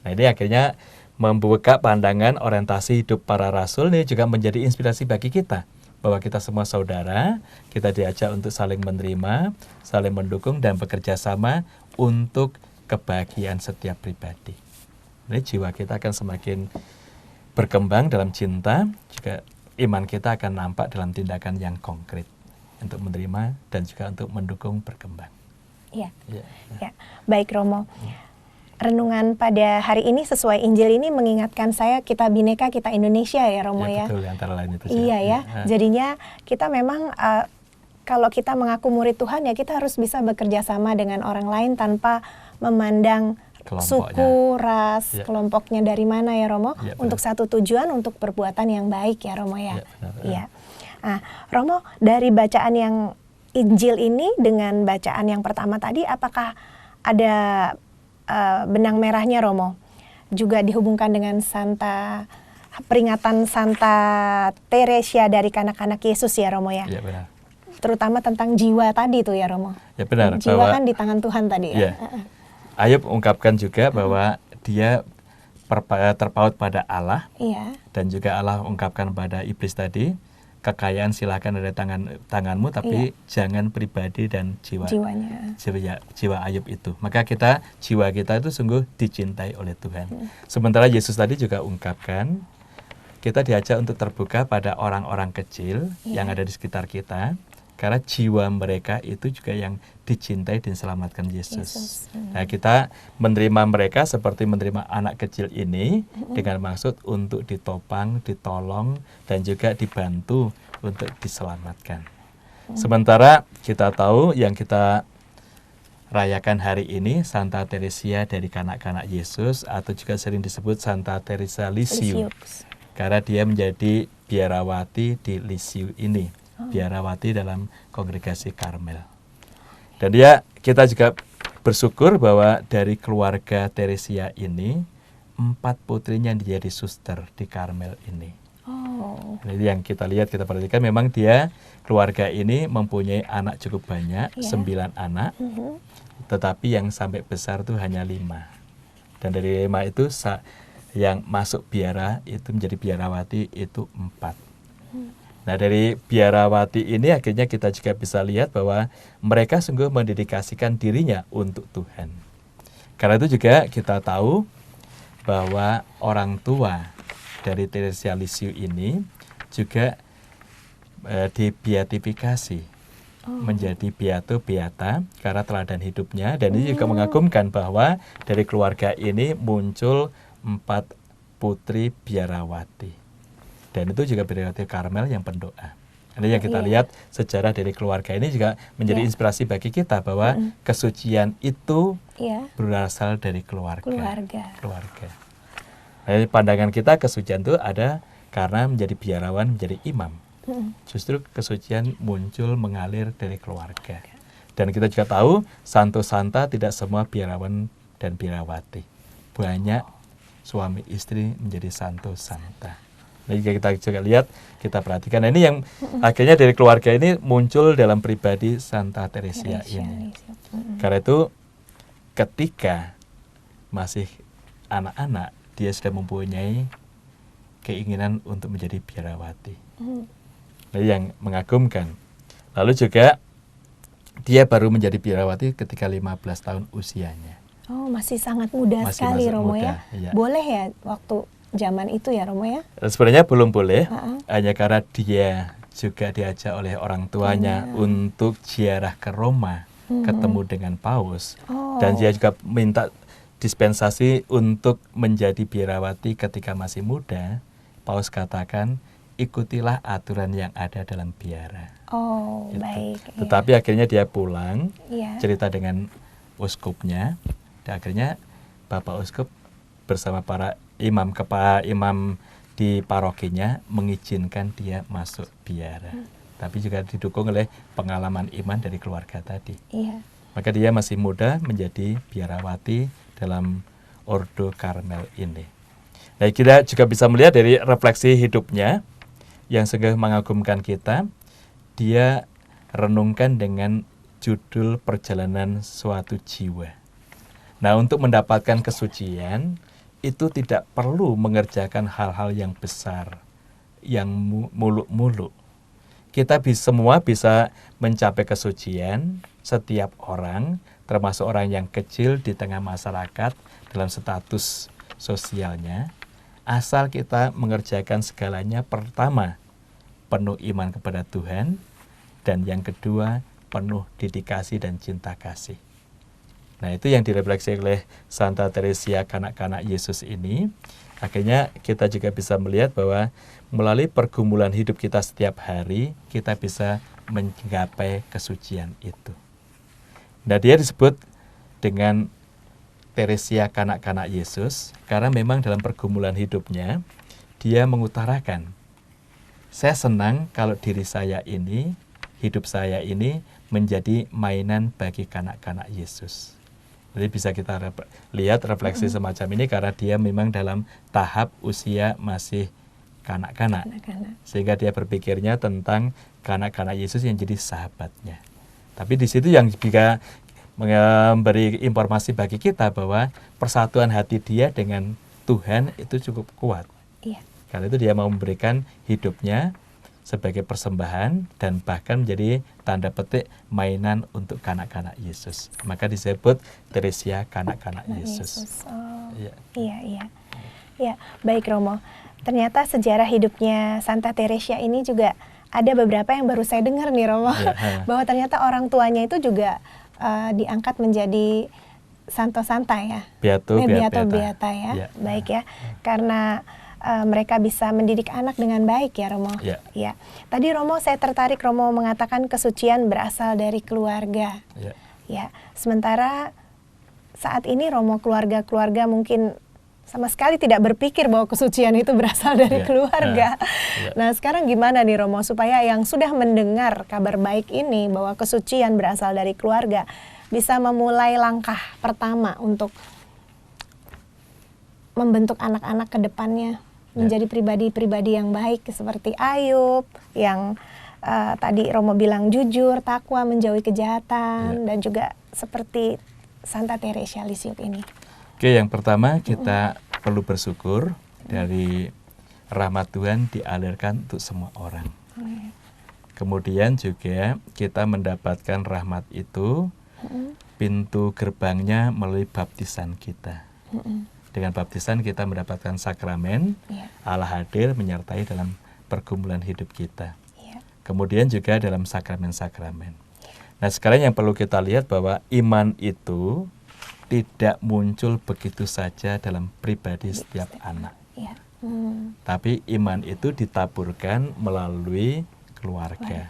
Nah, ini akhirnya membuka pandangan orientasi hidup para rasul ini juga menjadi inspirasi bagi kita. Bahwa kita semua saudara, kita diajak untuk saling menerima, saling mendukung dan bekerja sama untuk kebahagiaan setiap pribadi. Ini jiwa kita akan semakin berkembang dalam cinta, juga iman kita akan nampak dalam tindakan yang konkret untuk menerima dan juga untuk mendukung berkembang. Ya. Baik Romo. Renungan pada hari ini sesuai Injil ini mengingatkan saya kita Bhinneka, kita Indonesia ya Romo ya. Betul, antara lain itu. Iya ya. Jadinya kita memang kalau kita mengaku murid Tuhan ya kita harus bisa bekerja sama dengan orang lain tanpa memandang suku, ras, kelompoknya dari mana ya Romo, untuk satu tujuan, untuk perbuatan yang baik ya Romo ya. Iya. Nah, Romo, dari bacaan yang Injil ini dengan bacaan yang pertama tadi, apakah ada benang merahnya Romo? Juga dihubungkan dengan peringatan Santa Teresia dari kanak-kanak Yesus ya Romo ya? Iya benar. Terutama tentang jiwa tadi tuh ya Romo? Ya benar. Jiwa kan di tangan Tuhan tadi ya? Ayub ungkapkan juga bahwa dia terpaut pada Allah. Iya. Dan juga Allah ungkapkan pada iblis tadi, kekayaan silakan ada tanganmu, tapi jangan pribadi dan jiwa Ayub itu. Maka jiwa kita itu sungguh dicintai oleh Tuhan. Sementara Yesus tadi juga ungkapkan, kita diajak untuk terbuka pada orang-orang kecil yang ada di sekitar kita, karena jiwa mereka itu juga yang dicintai dan diselamatkan Yesus. Nah, kita menerima mereka seperti menerima anak kecil ini dengan maksud untuk ditopang, ditolong, dan juga dibantu untuk diselamatkan. Sementara kita tahu yang kita rayakan hari ini Santa Teresia dari kanak-kanak Yesus, atau juga sering disebut Santa Teresa Lisieux. Karena dia menjadi biarawati di Lisieux ini. Biarawati dalam kongregasi Karmel. Dan kita juga bersyukur bahwa dari keluarga Teresia ini 4 putrinya menjadi suster di Karmel ini. Jadi yang kita lihat, kita perhatikan memang keluarga ini mempunyai anak cukup banyak, 9 anak, tetapi yang sampai besar itu hanya 5. Dan dari 5 itu yang masuk biara itu menjadi biarawati itu 4. Nah, dari biarawati ini akhirnya kita juga bisa lihat bahwa mereka sungguh mendedikasikan dirinya untuk Tuhan. Karena itu juga kita tahu bahwa orang tua dari Teresia Lisieux ini juga dibeatifikasi menjadi beato beata karena teladan hidupnya, dan ini juga mengagumkan bahwa dari keluarga ini muncul 4 putri biarawati, dan itu juga biarawati Karmel yang pendoa. Ini yang kita lihat sejarah dari keluarga ini juga menjadi inspirasi bagi kita bahwa kesucian itu berasal dari keluarga. Jadi pandangan kita kesucian itu ada karena menjadi biarawan, menjadi imam. Justru kesucian muncul mengalir dari keluarga. Dan kita juga tahu santo santa tidak semua biarawan dan biarawati. Banyak suami istri menjadi santo santa. Nah, kita juga lihat, kita perhatikan. Nah, ini yang akhirnya dari keluarga ini muncul dalam pribadi Santa Teresia ini. Karena itu ketika masih anak-anak, dia sudah mempunyai keinginan untuk menjadi biarawati. Nah, yang mengagumkan. Lalu juga dia baru menjadi biarawati ketika 15 tahun usianya. Oh, masih sangat muda sekali Romo ya. Boleh ya waktu zaman itu ya Romo ya? Sebenarnya belum boleh, hanya karena dia juga diajak oleh orang tuanya untuk ziarah ke Roma, ketemu dengan Paus, dan dia juga minta dispensasi untuk menjadi biarawati ketika masih muda. Paus katakan, ikutilah aturan yang ada dalam biara. Oh, gitu. Baik. Tetapi akhirnya dia pulang, cerita dengan uskupnya, dan akhirnya Bapak Uskup bersama para imam di parokinya mengizinkan dia masuk biara. Tapi juga didukung oleh pengalaman iman dari keluarga tadi. Maka dia masih muda menjadi biarawati dalam Ordo Karmel ini. Nah, kita juga bisa melihat dari refleksi hidupnya yang sungguh mengagumkan kita. Dia renungkan dengan judul Perjalanan Suatu Jiwa. Nah, untuk mendapatkan kesucian itu tidak perlu mengerjakan hal-hal yang besar, yang muluk-muluk. Kita semua bisa mencapai kesucian, setiap orang, termasuk orang yang kecil di tengah masyarakat dalam status sosialnya, asal kita mengerjakan segalanya. Pertama, penuh iman kepada Tuhan, dan yang kedua, penuh dedikasi dan cinta kasih. Nah, itu yang direfleksi oleh Santa Teresia kanak-kanak Yesus ini. Akhirnya kita juga bisa melihat bahwa melalui pergumulan hidup kita setiap hari, kita bisa menggapai kesucian itu. Nah, dia disebut dengan Teresia kanak-kanak Yesus karena memang dalam pergumulan hidupnya, dia mengutarakan, saya senang kalau diri saya ini, hidup saya ini menjadi mainan bagi kanak-kanak Yesus. Jadi bisa kita lihat refleksi semacam ini karena dia memang dalam tahap usia masih kanak-kanak. Sehingga dia berpikirnya tentang kanak-kanak Yesus yang jadi sahabatnya. Tapi di situ yang juga memberi informasi bagi kita bahwa persatuan hati dia dengan Tuhan itu cukup kuat. Karena itu dia mau memberikan hidupnya sebagai persembahan dan bahkan menjadi tanda petik mainan untuk kanak-kanak Yesus. Maka disebut Teresia kanak-kanak Yesus. Iya. Baik Romo. Ternyata sejarah hidupnya Santa Teresia ini juga ada beberapa yang baru saya dengar nih Romo. Bahwa ternyata orang tuanya itu juga diangkat menjadi Santo Santa ya. Beato Beata ya. Baik ya. Karena mereka bisa mendidik anak dengan baik ya Romo. Ya. Tadi Romo saya tertarik Romo mengatakan kesucian berasal dari keluarga. Ya. Sementara saat ini Romo keluarga-keluarga mungkin sama sekali tidak berpikir bahwa kesucian itu berasal dari keluarga. Nah, sekarang gimana nih Romo supaya yang sudah mendengar kabar baik ini bahwa kesucian berasal dari keluarga bisa memulai langkah pertama untuk membentuk anak-anak ke depannya menjadi pribadi-pribadi yang baik seperti Ayub yang tadi Romo bilang jujur, takwa, menjauhi kejahatan dan juga seperti Santa Teresia Lisieux ini. Oke, yang pertama kita perlu bersyukur dari rahmat Tuhan dialirkan untuk semua orang. Kemudian juga kita mendapatkan rahmat itu pintu gerbangnya melalui baptisan kita. Dengan baptisan kita mendapatkan sakramen, Allah hadir menyertai dalam pergumulan hidup kita. kemudian juga dalam sakramen-sakramen. Nah, sekarang yang perlu kita lihat bahwa iman itu tidak muncul begitu saja dalam pribadi setiap anak. Ya. Tapi iman itu ditaburkan melalui keluarga.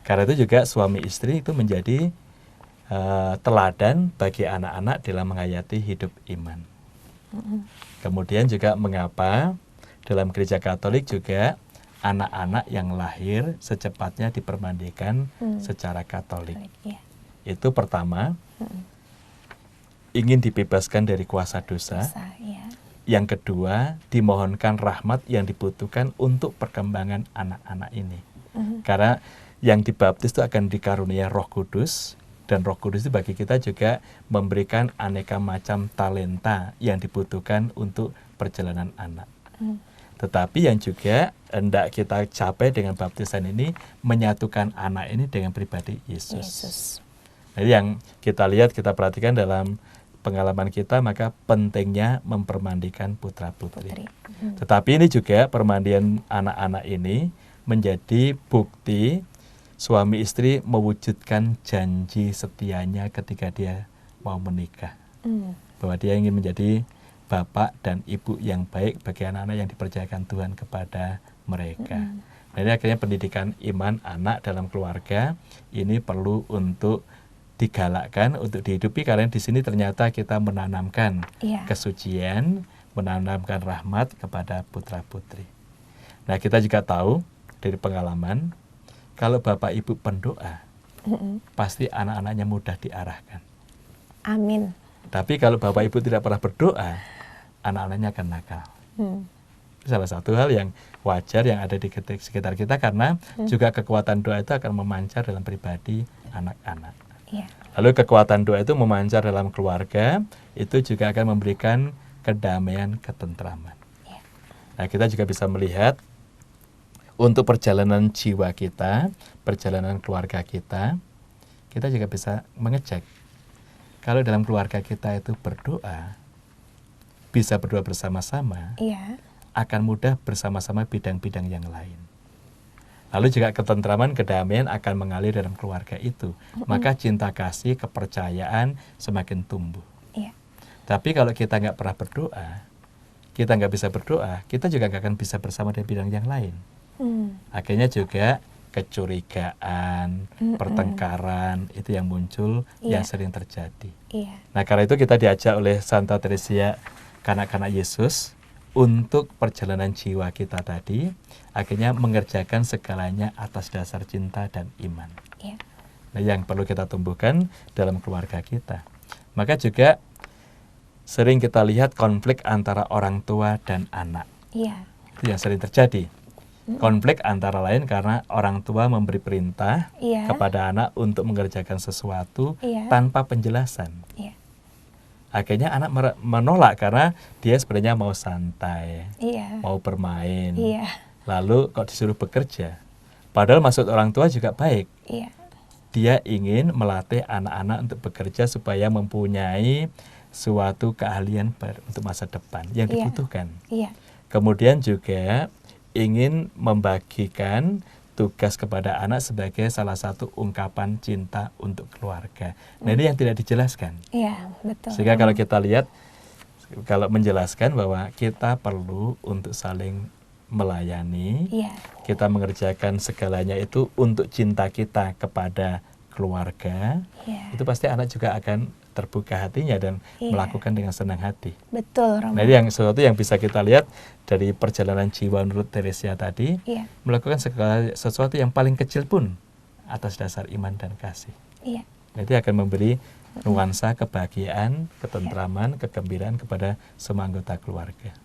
Karena itu juga suami istri itu menjadi teladan bagi anak-anak dalam menghayati hidup iman. Kemudian juga mengapa dalam gereja Katolik juga anak-anak yang lahir secepatnya dipermandikan secara Katolik. Itu pertama, ingin dibebaskan dari kuasa dosa. Yang kedua, dimohonkan rahmat yang dibutuhkan untuk perkembangan anak-anak ini. Karena yang dibaptis itu akan dikarunia Roh Kudus, dan Roh Kudus itu bagi kita juga memberikan aneka macam talenta yang dibutuhkan untuk perjalanan anak. Tetapi yang juga hendak kita capai dengan baptisan ini, menyatukan anak ini dengan pribadi Yesus. Jadi yang kita lihat, kita perhatikan dalam pengalaman kita, maka pentingnya mempermandikan putra-putri. Tetapi ini juga permandian anak-anak ini menjadi bukti suami istri mewujudkan janji setianya ketika dia mau menikah. Bahwa dia ingin menjadi bapak dan ibu yang baik bagi anak-anak yang dipercayakan Tuhan kepada mereka. Jadi akhirnya pendidikan iman anak dalam keluarga ini perlu untuk digalakkan, untuk dihidupi, karena di sini ternyata kita menanamkan kesucian, menanamkan rahmat kepada putra-putri. Nah, kita juga tahu dari pengalaman, kalau bapak ibu pendoa, pasti anak-anaknya mudah diarahkan. Amin. Tapi kalau bapak ibu tidak pernah berdoa, anak-anaknya akan nakal. Salah satu hal yang wajar yang ada di sekitar kita, karena juga kekuatan doa itu akan memancar dalam pribadi anak-anak. Lalu kekuatan doa itu memancar dalam keluarga, itu juga akan memberikan kedamaian, ketentraman. Nah, kita juga bisa melihat untuk perjalanan jiwa kita, perjalanan keluarga kita juga bisa mengecek. Kalau dalam keluarga kita itu berdoa, bisa berdoa bersama-sama, akan mudah bersama-sama bidang-bidang yang lain. Lalu juga ketentraman, kedamaian akan mengalir dalam keluarga itu. Maka cinta kasih, kepercayaan semakin tumbuh. Tapi kalau kita nggak pernah berdoa, kita nggak bisa berdoa, kita juga nggak akan bisa bersama di bidang yang lain. Akhirnya juga kecurigaan, pertengkaran itu yang muncul, yang sering terjadi. Nah, karena itu kita diajak oleh Santa Teresia, kanak-kanak Yesus, untuk perjalanan jiwa kita tadi, akhirnya mengerjakan segalanya atas dasar cinta dan iman. Nah, yang perlu kita tumbuhkan dalam keluarga kita. Maka juga sering kita lihat konflik antara orang tua dan anak. Itu yang sering terjadi. Konflik antara lain karena orang tua memberi perintah kepada anak untuk mengerjakan sesuatu tanpa penjelasan. Akhirnya anak menolak karena dia sebenarnya mau santai, mau bermain. Lalu kok disuruh bekerja. Padahal maksud orang tua juga baik. Dia ingin melatih anak-anak untuk bekerja supaya mempunyai suatu keahlian untuk masa depan yang dibutuhkan. Kemudian juga ingin membagikan tugas kepada anak sebagai salah satu ungkapan cinta untuk keluarga. Nah, ini yang tidak dijelaskan. Betul. Sehingga kalau kita lihat, kalau menjelaskan bahwa kita perlu untuk saling melayani, kita mengerjakan segalanya itu untuk cinta kita kepada keluarga, itu pasti anak juga akan terbuka hatinya dan melakukan dengan senang hati. Betul, Romo. Nah, ini yang sesuatu yang bisa kita lihat dari perjalanan jiwa menurut Teresia tadi, melakukan segala sesuatu yang paling kecil pun atas dasar iman dan kasih. Nah, itu akan memberi nuansa kebahagiaan, ketentraman, kegembiraan kepada semua anggota keluarga.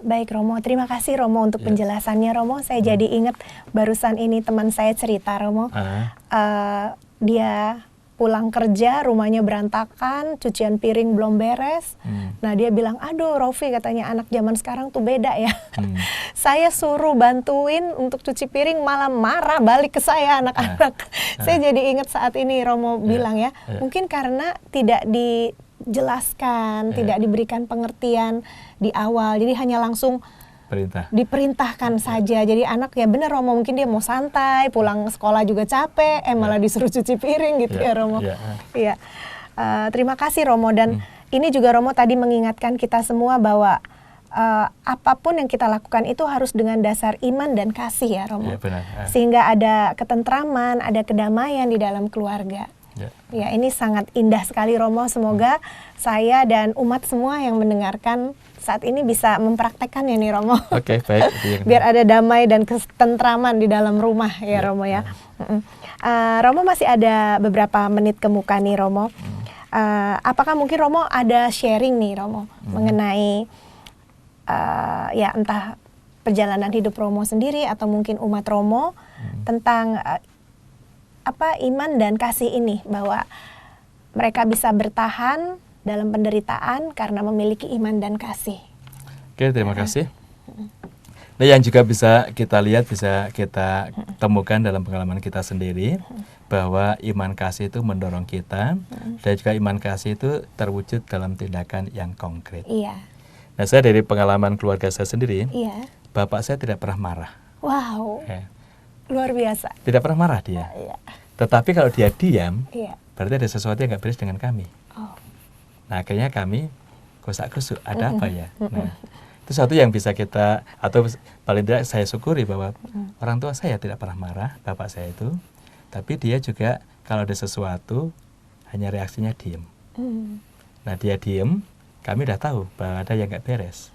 Baik, Romo. Terima kasih, Romo, untuk penjelasannya, Romo. Saya jadi ingat barusan ini teman saya cerita, Romo. Dia pulang kerja, rumahnya berantakan, cucian piring belum beres. Nah, dia bilang, aduh Rofi, katanya anak zaman sekarang tuh beda ya. Saya suruh bantuin untuk cuci piring, malah marah balik ke saya anak-anak. Saya jadi ingat saat ini Romo bilang ya, mungkin karena tidak dijelaskan, tidak diberikan pengertian di awal, jadi hanya langsung diperintahkan saja. Jadi anak ya benar Romo, mungkin dia mau santai, pulang sekolah juga capek, malah disuruh cuci piring gitu ya Romo. Iya. Terima kasih Romo, dan ini juga Romo tadi mengingatkan kita semua bahwa apapun yang kita lakukan itu harus dengan dasar iman dan kasih ya Romo. Ya, benar. Sehingga ada ketentraman, ada kedamaian di dalam keluarga. Ya, ini sangat indah sekali Romo. Semoga saya dan umat semua yang mendengarkan saat ini bisa mempraktekkannya nih Romo. Oke, baik. Biar ada damai dan ketentraman di dalam rumah ya Romo ya. Romo masih ada beberapa menit ke muka nih Romo. Apakah mungkin Romo ada sharing nih Romo mengenai ya entah perjalanan hidup Romo sendiri atau mungkin umat Romo tentang iman dan kasih ini, bahwa mereka bisa bertahan dalam penderitaan karena memiliki iman dan kasih. Oke, terima kasih. Nah, yang juga bisa kita lihat, bisa kita temukan dalam pengalaman kita sendiri, bahwa iman kasih itu mendorong kita, dan juga iman kasih itu terwujud dalam tindakan yang konkret. Iya. Nah, saya dari pengalaman keluarga saya sendiri, Iya. bapak saya tidak pernah marah. Wow. Luar biasa. Tidak pernah marah dia. Iya. Tetapi kalau dia diam, Iya. berarti ada sesuatu yang nggak beres dengan kami. Oh. Nah, akhirnya kami gosak-gusuk, ada apa ya? Nah, itu sesuatu yang bisa kita, atau paling tidak saya syukuri bahwa orang tua saya tidak pernah marah, bapak saya itu. Tapi dia juga kalau ada sesuatu, hanya reaksinya diem. Nah, dia diem, kami udah tahu bahwa ada yang nggak beres.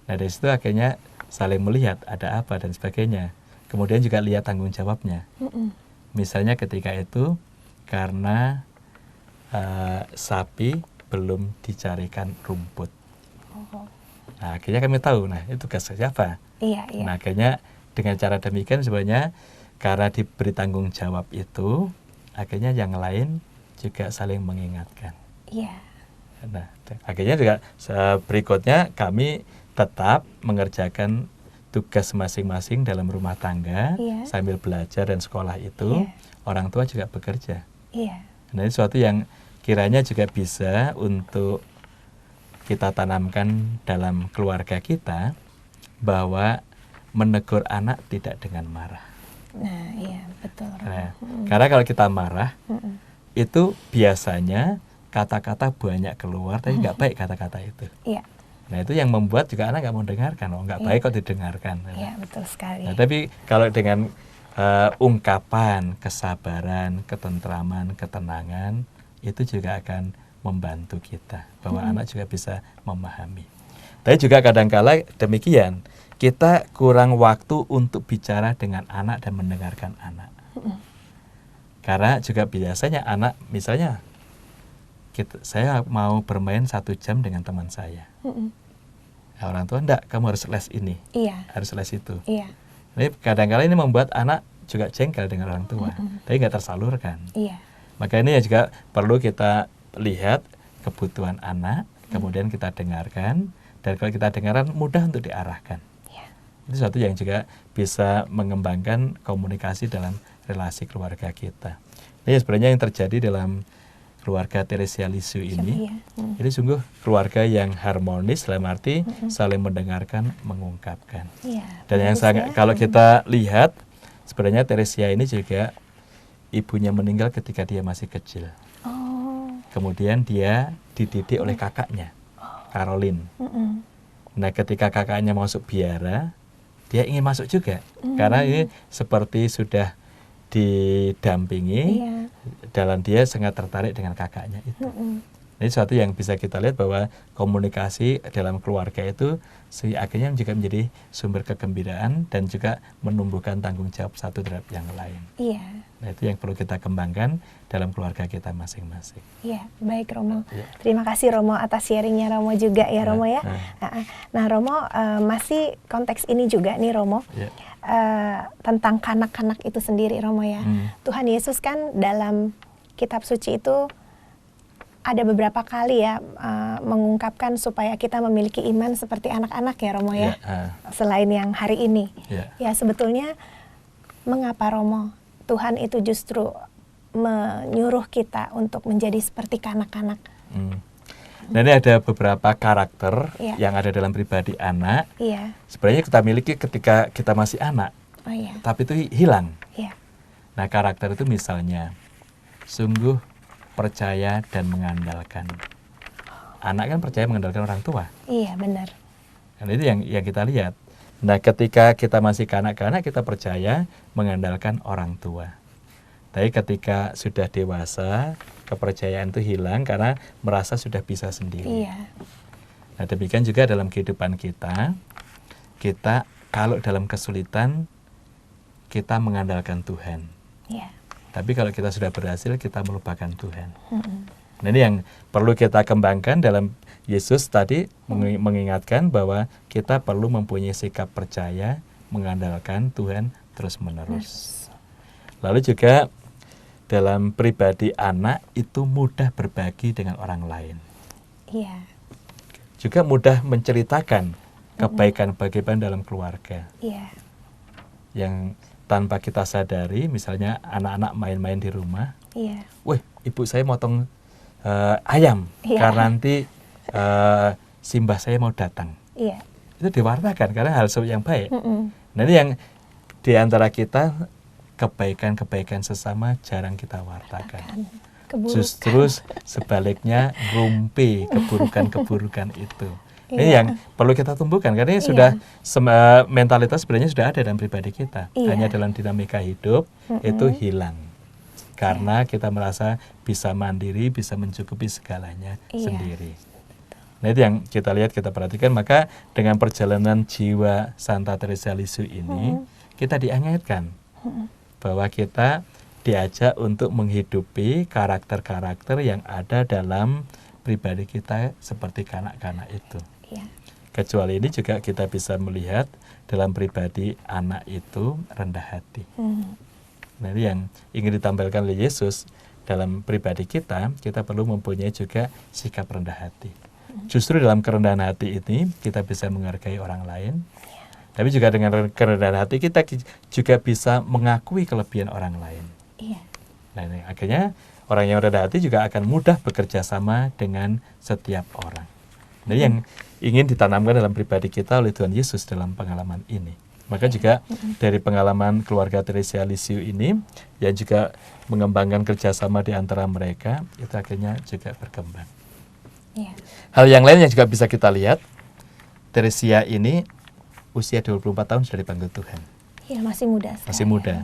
Nah, dari situ akhirnya saling melihat ada apa dan sebagainya. Kemudian juga lihat tanggung jawabnya. Misalnya ketika itu karena sapi belum dicarikan rumput. Nah, akhirnya kami tahu, nah itu tugas siapa. Iya. Nah, akhirnya dengan cara demikian sebenarnya karena diberi tanggung jawab itu, akhirnya yang lain juga saling mengingatkan. Iya. Nah, akhirnya juga berikutnya kami tetap mengerjakan tugas masing-masing dalam rumah tangga, sambil belajar dan sekolah itu, orang tua juga bekerja. Nah, ini sesuatu yang kiranya juga bisa untuk kita tanamkan dalam keluarga kita, bahwa menegur anak tidak dengan marah. Nah, iya, betul. Nah, karena kalau kita marah, itu biasanya kata-kata banyak keluar, tapi nggak baik kata-kata itu. Iya. Nah, itu yang membuat juga anak nggak mau dengarkan. Oh, nggak baik kok didengarkan. Iya, betul sekali. Nah, tapi kalau dengan ungkapan, kesabaran, ketentraman, ketenangan, itu juga akan membantu kita, bahwa anak juga bisa memahami. Tapi juga kadang-kala demikian, kita kurang waktu untuk bicara dengan anak dan mendengarkan anak. Karena juga biasanya anak, misalnya, saya mau bermain 1 jam dengan teman saya. Nah, orang tua, enggak, kamu harus les ini, harus les itu. Jadi kadang-kadang ini membuat anak juga jengkel dengan orang tua, tapi nggak tersalurkan. Maka ini juga perlu kita lihat kebutuhan anak, kemudian kita dengarkan, dan kalau kita dengarkan mudah untuk diarahkan. Itu sesuatu yang juga bisa mengembangkan komunikasi dalam relasi keluarga kita. Ini sebenarnya yang terjadi dalam keluarga Teresia Lisu ini. Jadi sungguh keluarga yang harmonis, dalam arti saling mendengarkan, mengungkapkan. Dan yang sangat, kalau kita lihat, sebenarnya Teresia ini juga ibunya meninggal ketika dia masih kecil. Kemudian dia dididik oleh kakaknya, Caroline. Nah, ketika kakaknya masuk biara, dia ingin masuk juga. Karena ini seperti sudah didampingi, dan dia sangat tertarik dengan kakaknya itu. Ini sesuatu yang bisa kita lihat bahwa komunikasi dalam keluarga itu akhirnya juga menjadi sumber kegembiraan dan juga menumbuhkan tanggung jawab satu terhadap yang lain. Nah, itu yang perlu kita kembangkan dalam keluarga kita masing-masing. Iya, baik Romo. Terima kasih Romo atas sharingnya Romo juga ya Romo ya. Nah Romo, masih konteks ini juga nih Romo. Tentang kanak-kanak itu sendiri Romo ya. Tuhan Yesus kan dalam kitab suci itu ada beberapa kali ya mengungkapkan supaya kita memiliki iman seperti anak-anak ya Romo ya. Selain yang hari ini. Ya sebetulnya mengapa Romo Tuhan itu justru menyuruh kita untuk menjadi seperti kanak-kanak? Nah, ini ada beberapa karakter Iya. yang ada dalam pribadi anak. Iya. Sebenarnya kita miliki ketika kita masih anak, Oh iya. tapi itu hilang. Iya. Nah, karakter itu misalnya sungguh percaya dan mengandalkan. Anak kan percaya mengandalkan orang tua. Iya, benar. Nah, itu yang kita lihat. Nah, ketika kita masih kanak-kanak, kita percaya mengandalkan orang tua. Tapi ketika sudah dewasa, kepercayaan itu hilang karena merasa sudah bisa sendiri. Iya. Nah, demikian juga dalam kehidupan kita, kita kalau dalam kesulitan, kita mengandalkan Tuhan. Iya. Tapi kalau kita sudah berhasil, kita melupakan Tuhan. Mm-mm. Nah, ini yang perlu kita kembangkan dalam Yesus tadi mengingatkan bahwa kita perlu mempunyai sikap percaya, mengandalkan Tuhan terus-menerus. Lalu juga dalam pribadi anak itu mudah berbagi dengan orang lain. Iya. Juga mudah menceritakan kebaikan-kebaikan dalam keluarga. Iya. Yang tanpa kita sadari, misalnya anak-anak main-main di rumah, Iya. wih, ibu saya motong ayam, Iya. karena nanti simbah saya mau datang. Iya. Itu diwartakan karena hal yang baik. Mm-mm. Nah, ini yang di antara kita, kebaikan-kebaikan sesama jarang kita wartakan. Keburukan. Justru sebaliknya rumpi keburukan-keburukan itu. Ini Iya. yang perlu kita tumbuhkan karena ini Iya. sudah mentalitas sebenarnya sudah ada dalam pribadi kita. Iya. Hanya dalam dinamika hidup itu hilang. Karena kita merasa bisa mandiri, bisa mencukupi segalanya Iya. sendiri. Nah, itu yang kita lihat, kita perhatikan. Maka dengan perjalanan jiwa Santa Teresa Lisieux ini, kita diingatkan bahwa kita diajak untuk menghidupi karakter-karakter yang ada dalam pribadi kita seperti kanak-kanak itu. Iya. Kecuali ini juga kita bisa melihat dalam pribadi anak itu rendah hati. Nah, ini yang ingin ditampilkan oleh Yesus dalam pribadi kita perlu mempunyai juga sikap rendah hati. Justru dalam kerendahan hati ini kita bisa menghargai orang lain, tapi juga dengan kerendahan hati kita juga bisa mengakui kelebihan orang lain. Iya. Nah, ini akhirnya orang yang rendah hati juga akan mudah bekerja sama dengan setiap orang. Nah, yang ingin ditanamkan dalam pribadi kita oleh Tuhan Yesus dalam pengalaman ini. Maka juga dari pengalaman keluarga Teresa Lisieux ini, yang juga mengembangkan kerjasama di antara mereka, itu akhirnya juga berkembang. Iya. Hal yang lain yang juga bisa kita lihat, Teresa ini usia 24 tahun sudah dipanggil Tuhan. Iya, masih muda sekali. Masih muda.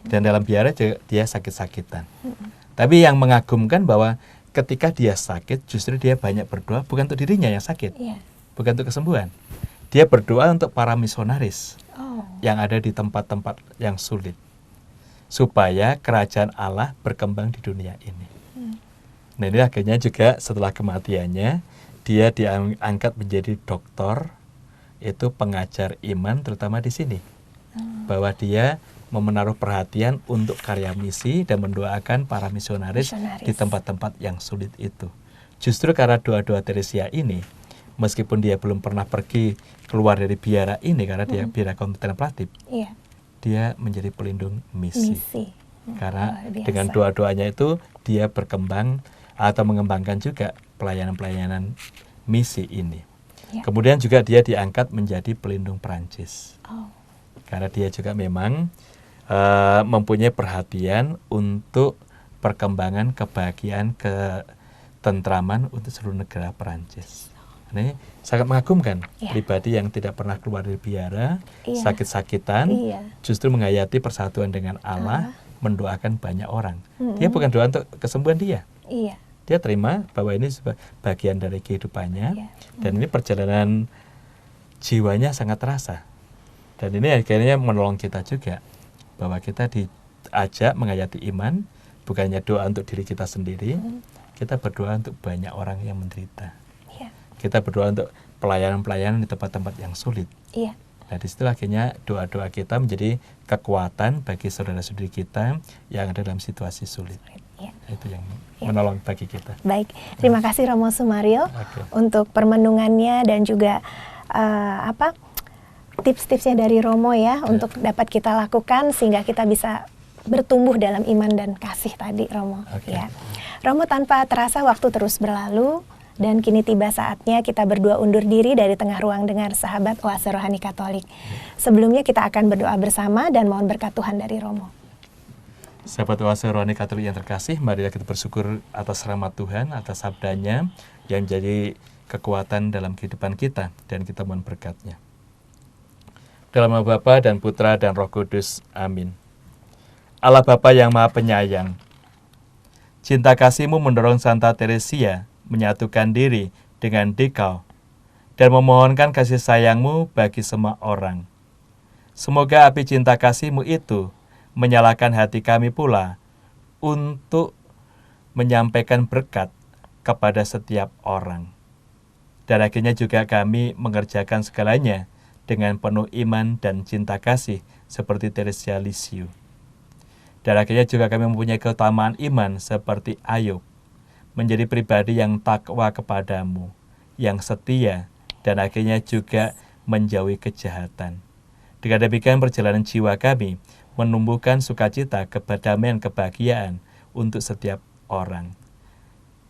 Dan dalam biara dia sakit-sakitan. Tapi yang mengagumkan bahwa ketika dia sakit, justru dia banyak berdoa bukan untuk dirinya yang sakit, Iya. bukan untuk kesembuhan. Dia berdoa untuk para misionaris Oh. yang ada di tempat-tempat yang sulit, supaya kerajaan Allah berkembang di dunia ini. Nah, ini akhirnya juga setelah kematiannya, dia diangkat menjadi doktor, itu pengajar iman terutama di sini. Bahwa dia menaruh perhatian untuk karya misi dan mendoakan para misionaris di tempat-tempat yang sulit itu. Justru karena doa-doa Teresia ini, meskipun dia belum pernah pergi keluar dari biara ini karena dia biara kontemplatif, Iya. dia menjadi pelindung misi. Karena Luar biasa. dengan doa-doanya itu dia berkembang atau mengembangkan juga pelayanan-pelayanan misi ini. Ya. Kemudian juga dia diangkat menjadi pelindung Prancis. Oh. Karena dia juga memang mempunyai perhatian untuk perkembangan kebahagiaan, ketentraman untuk seluruh negara Perancis. Ini sangat mengagumkan, pribadi yang tidak pernah keluar dari biara, sakit-sakitan, justru menghayati persatuan dengan Allah, mendoakan banyak orang. Dia bukan doa untuk kesembuhan dia. Iya. Dia terima bahwa ini bagian dari kehidupannya, dan ini perjalanan jiwanya sangat terasa. Dan ini akhirnya menolong kita juga, bahwa kita diajak menghayati iman, bukannya doa untuk diri kita sendiri, kita berdoa untuk banyak orang yang menderita. Kita berdoa untuk pelayanan-pelayanan di tempat-tempat yang sulit. Nah, disitulah akhirnya doa-doa kita menjadi kekuatan bagi saudara-saudari kita yang ada dalam situasi sulit. Itu yang menolong bagi kita. Baik, terima kasih Romo Sumario untuk permenungannya dan juga tips-tipsnya dari Romo ya untuk dapat kita lakukan sehingga kita bisa bertumbuh dalam iman dan kasih tadi, Romo. Ya. Romo, tanpa terasa waktu terus berlalu Dan kini tiba saatnya kita berdua undur diri dari tengah ruang dengar sahabat Oase Rohani Katolik. Sebelumnya kita akan berdoa bersama dan mohon berkat Tuhan dari Romo. Sahabat Oase Rohani Katolik yang terkasih, marilah kita bersyukur atas rahmat Tuhan, atas sabdanya yang menjadi kekuatan dalam kehidupan kita, dan kita mohon berkat-Nya. Dalam nama Bapa dan Putra dan Roh Kudus. Amin. Allah Bapa yang Maha Penyayang, cinta kasih-Mu mendorong Santa Teresia menyatukan diri dengan Dikau dan memohonkan kasih sayang-Mu bagi semua orang. Semoga api cinta kasih-Mu itu menyalakan hati kami pula untuk menyampaikan berkat kepada setiap orang. Dan akhirnya juga kami mengerjakan segalanya dengan penuh iman dan cinta kasih seperti Teresia Lisieux. Dan akhirnya juga kami mempunyai keutamaan iman seperti Ayub, menjadi pribadi yang takwa kepadamu, yang setia, dan akhirnya juga menjauhi kejahatan. Dengan demikian perjalanan jiwa kami menumbuhkan sukacita, kedamaian, kebahagiaan untuk setiap orang.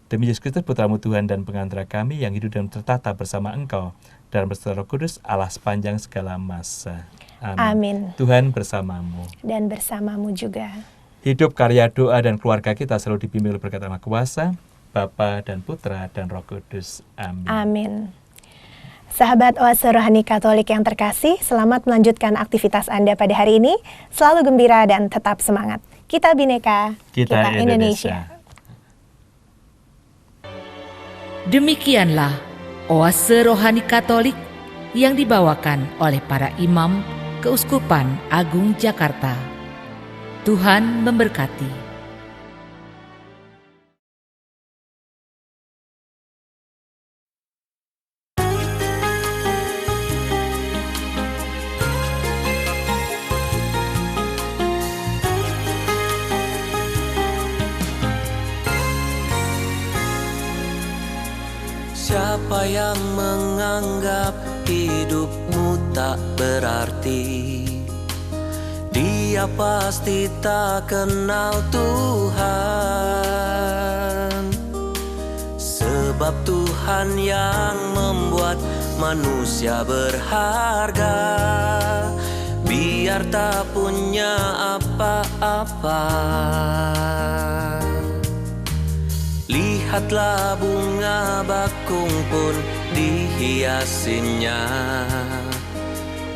Demi Yesus Kristus, Putra-Mu Tuhan dan Pengantara kami yang hidup dan tertata bersama Engkau dan bersama Roh Kudus Allah sepanjang segala masa. Amin. Amin. Tuhan bersamamu. Dan bersamamu juga. Hidup, karya, doa, dan keluarga kita selalu dibimbing oleh berkat Allah Kuasa, Bapa dan Putra dan Roh Kudus. Amin. Amin. Sahabat Oase Rohani Katolik yang terkasih, selamat melanjutkan aktivitas Anda pada hari ini. Selalu gembira dan tetap semangat. Kita Bhinneka, kita Indonesia. Demikianlah Oase Rohani Katolik yang dibawakan oleh para imam Keuskupan Agung Jakarta. Tuhan memberkati. Siapa yang menganggap hidupmu tak berarti, dia pasti tak kenal Tuhan. Sebab Tuhan yang membuat manusia berharga, biar tak punya apa-apa. Lihatlah bunga bakung pun dihiasinya,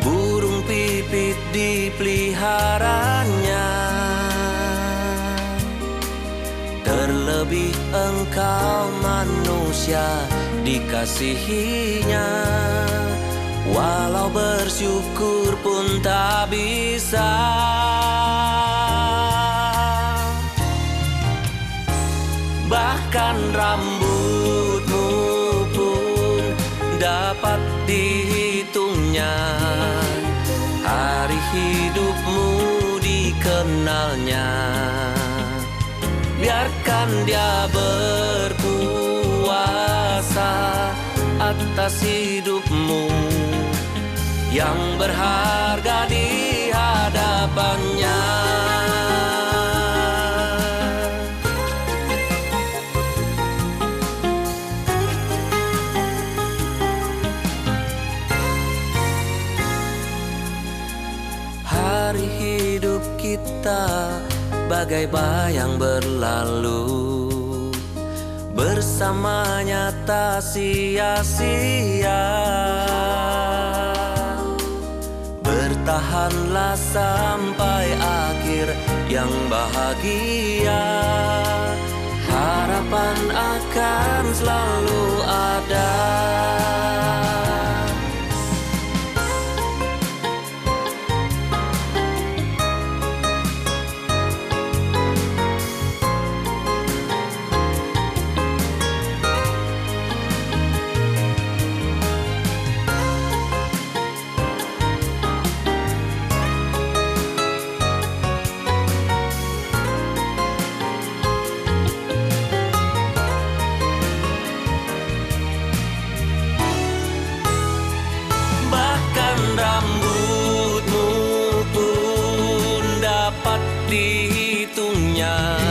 burung pipit dipeliharanya. Terlebih engkau manusia dikasihinya, walau bersyukur pun tak bisa. Bahkan rambutmu pun dapat dihitungnya, hari hidupmu dikenalnya. Biarkan Dia berkuasa atas hidupmu, yang berharga di hadapannya. Hari hidup kita bagai bayang berlalu, bersamanya tak sia-sia. Bertahanlah sampai akhir yang bahagia, harapan akan selalu ada. Rambutmu pun dapat dihitungnya,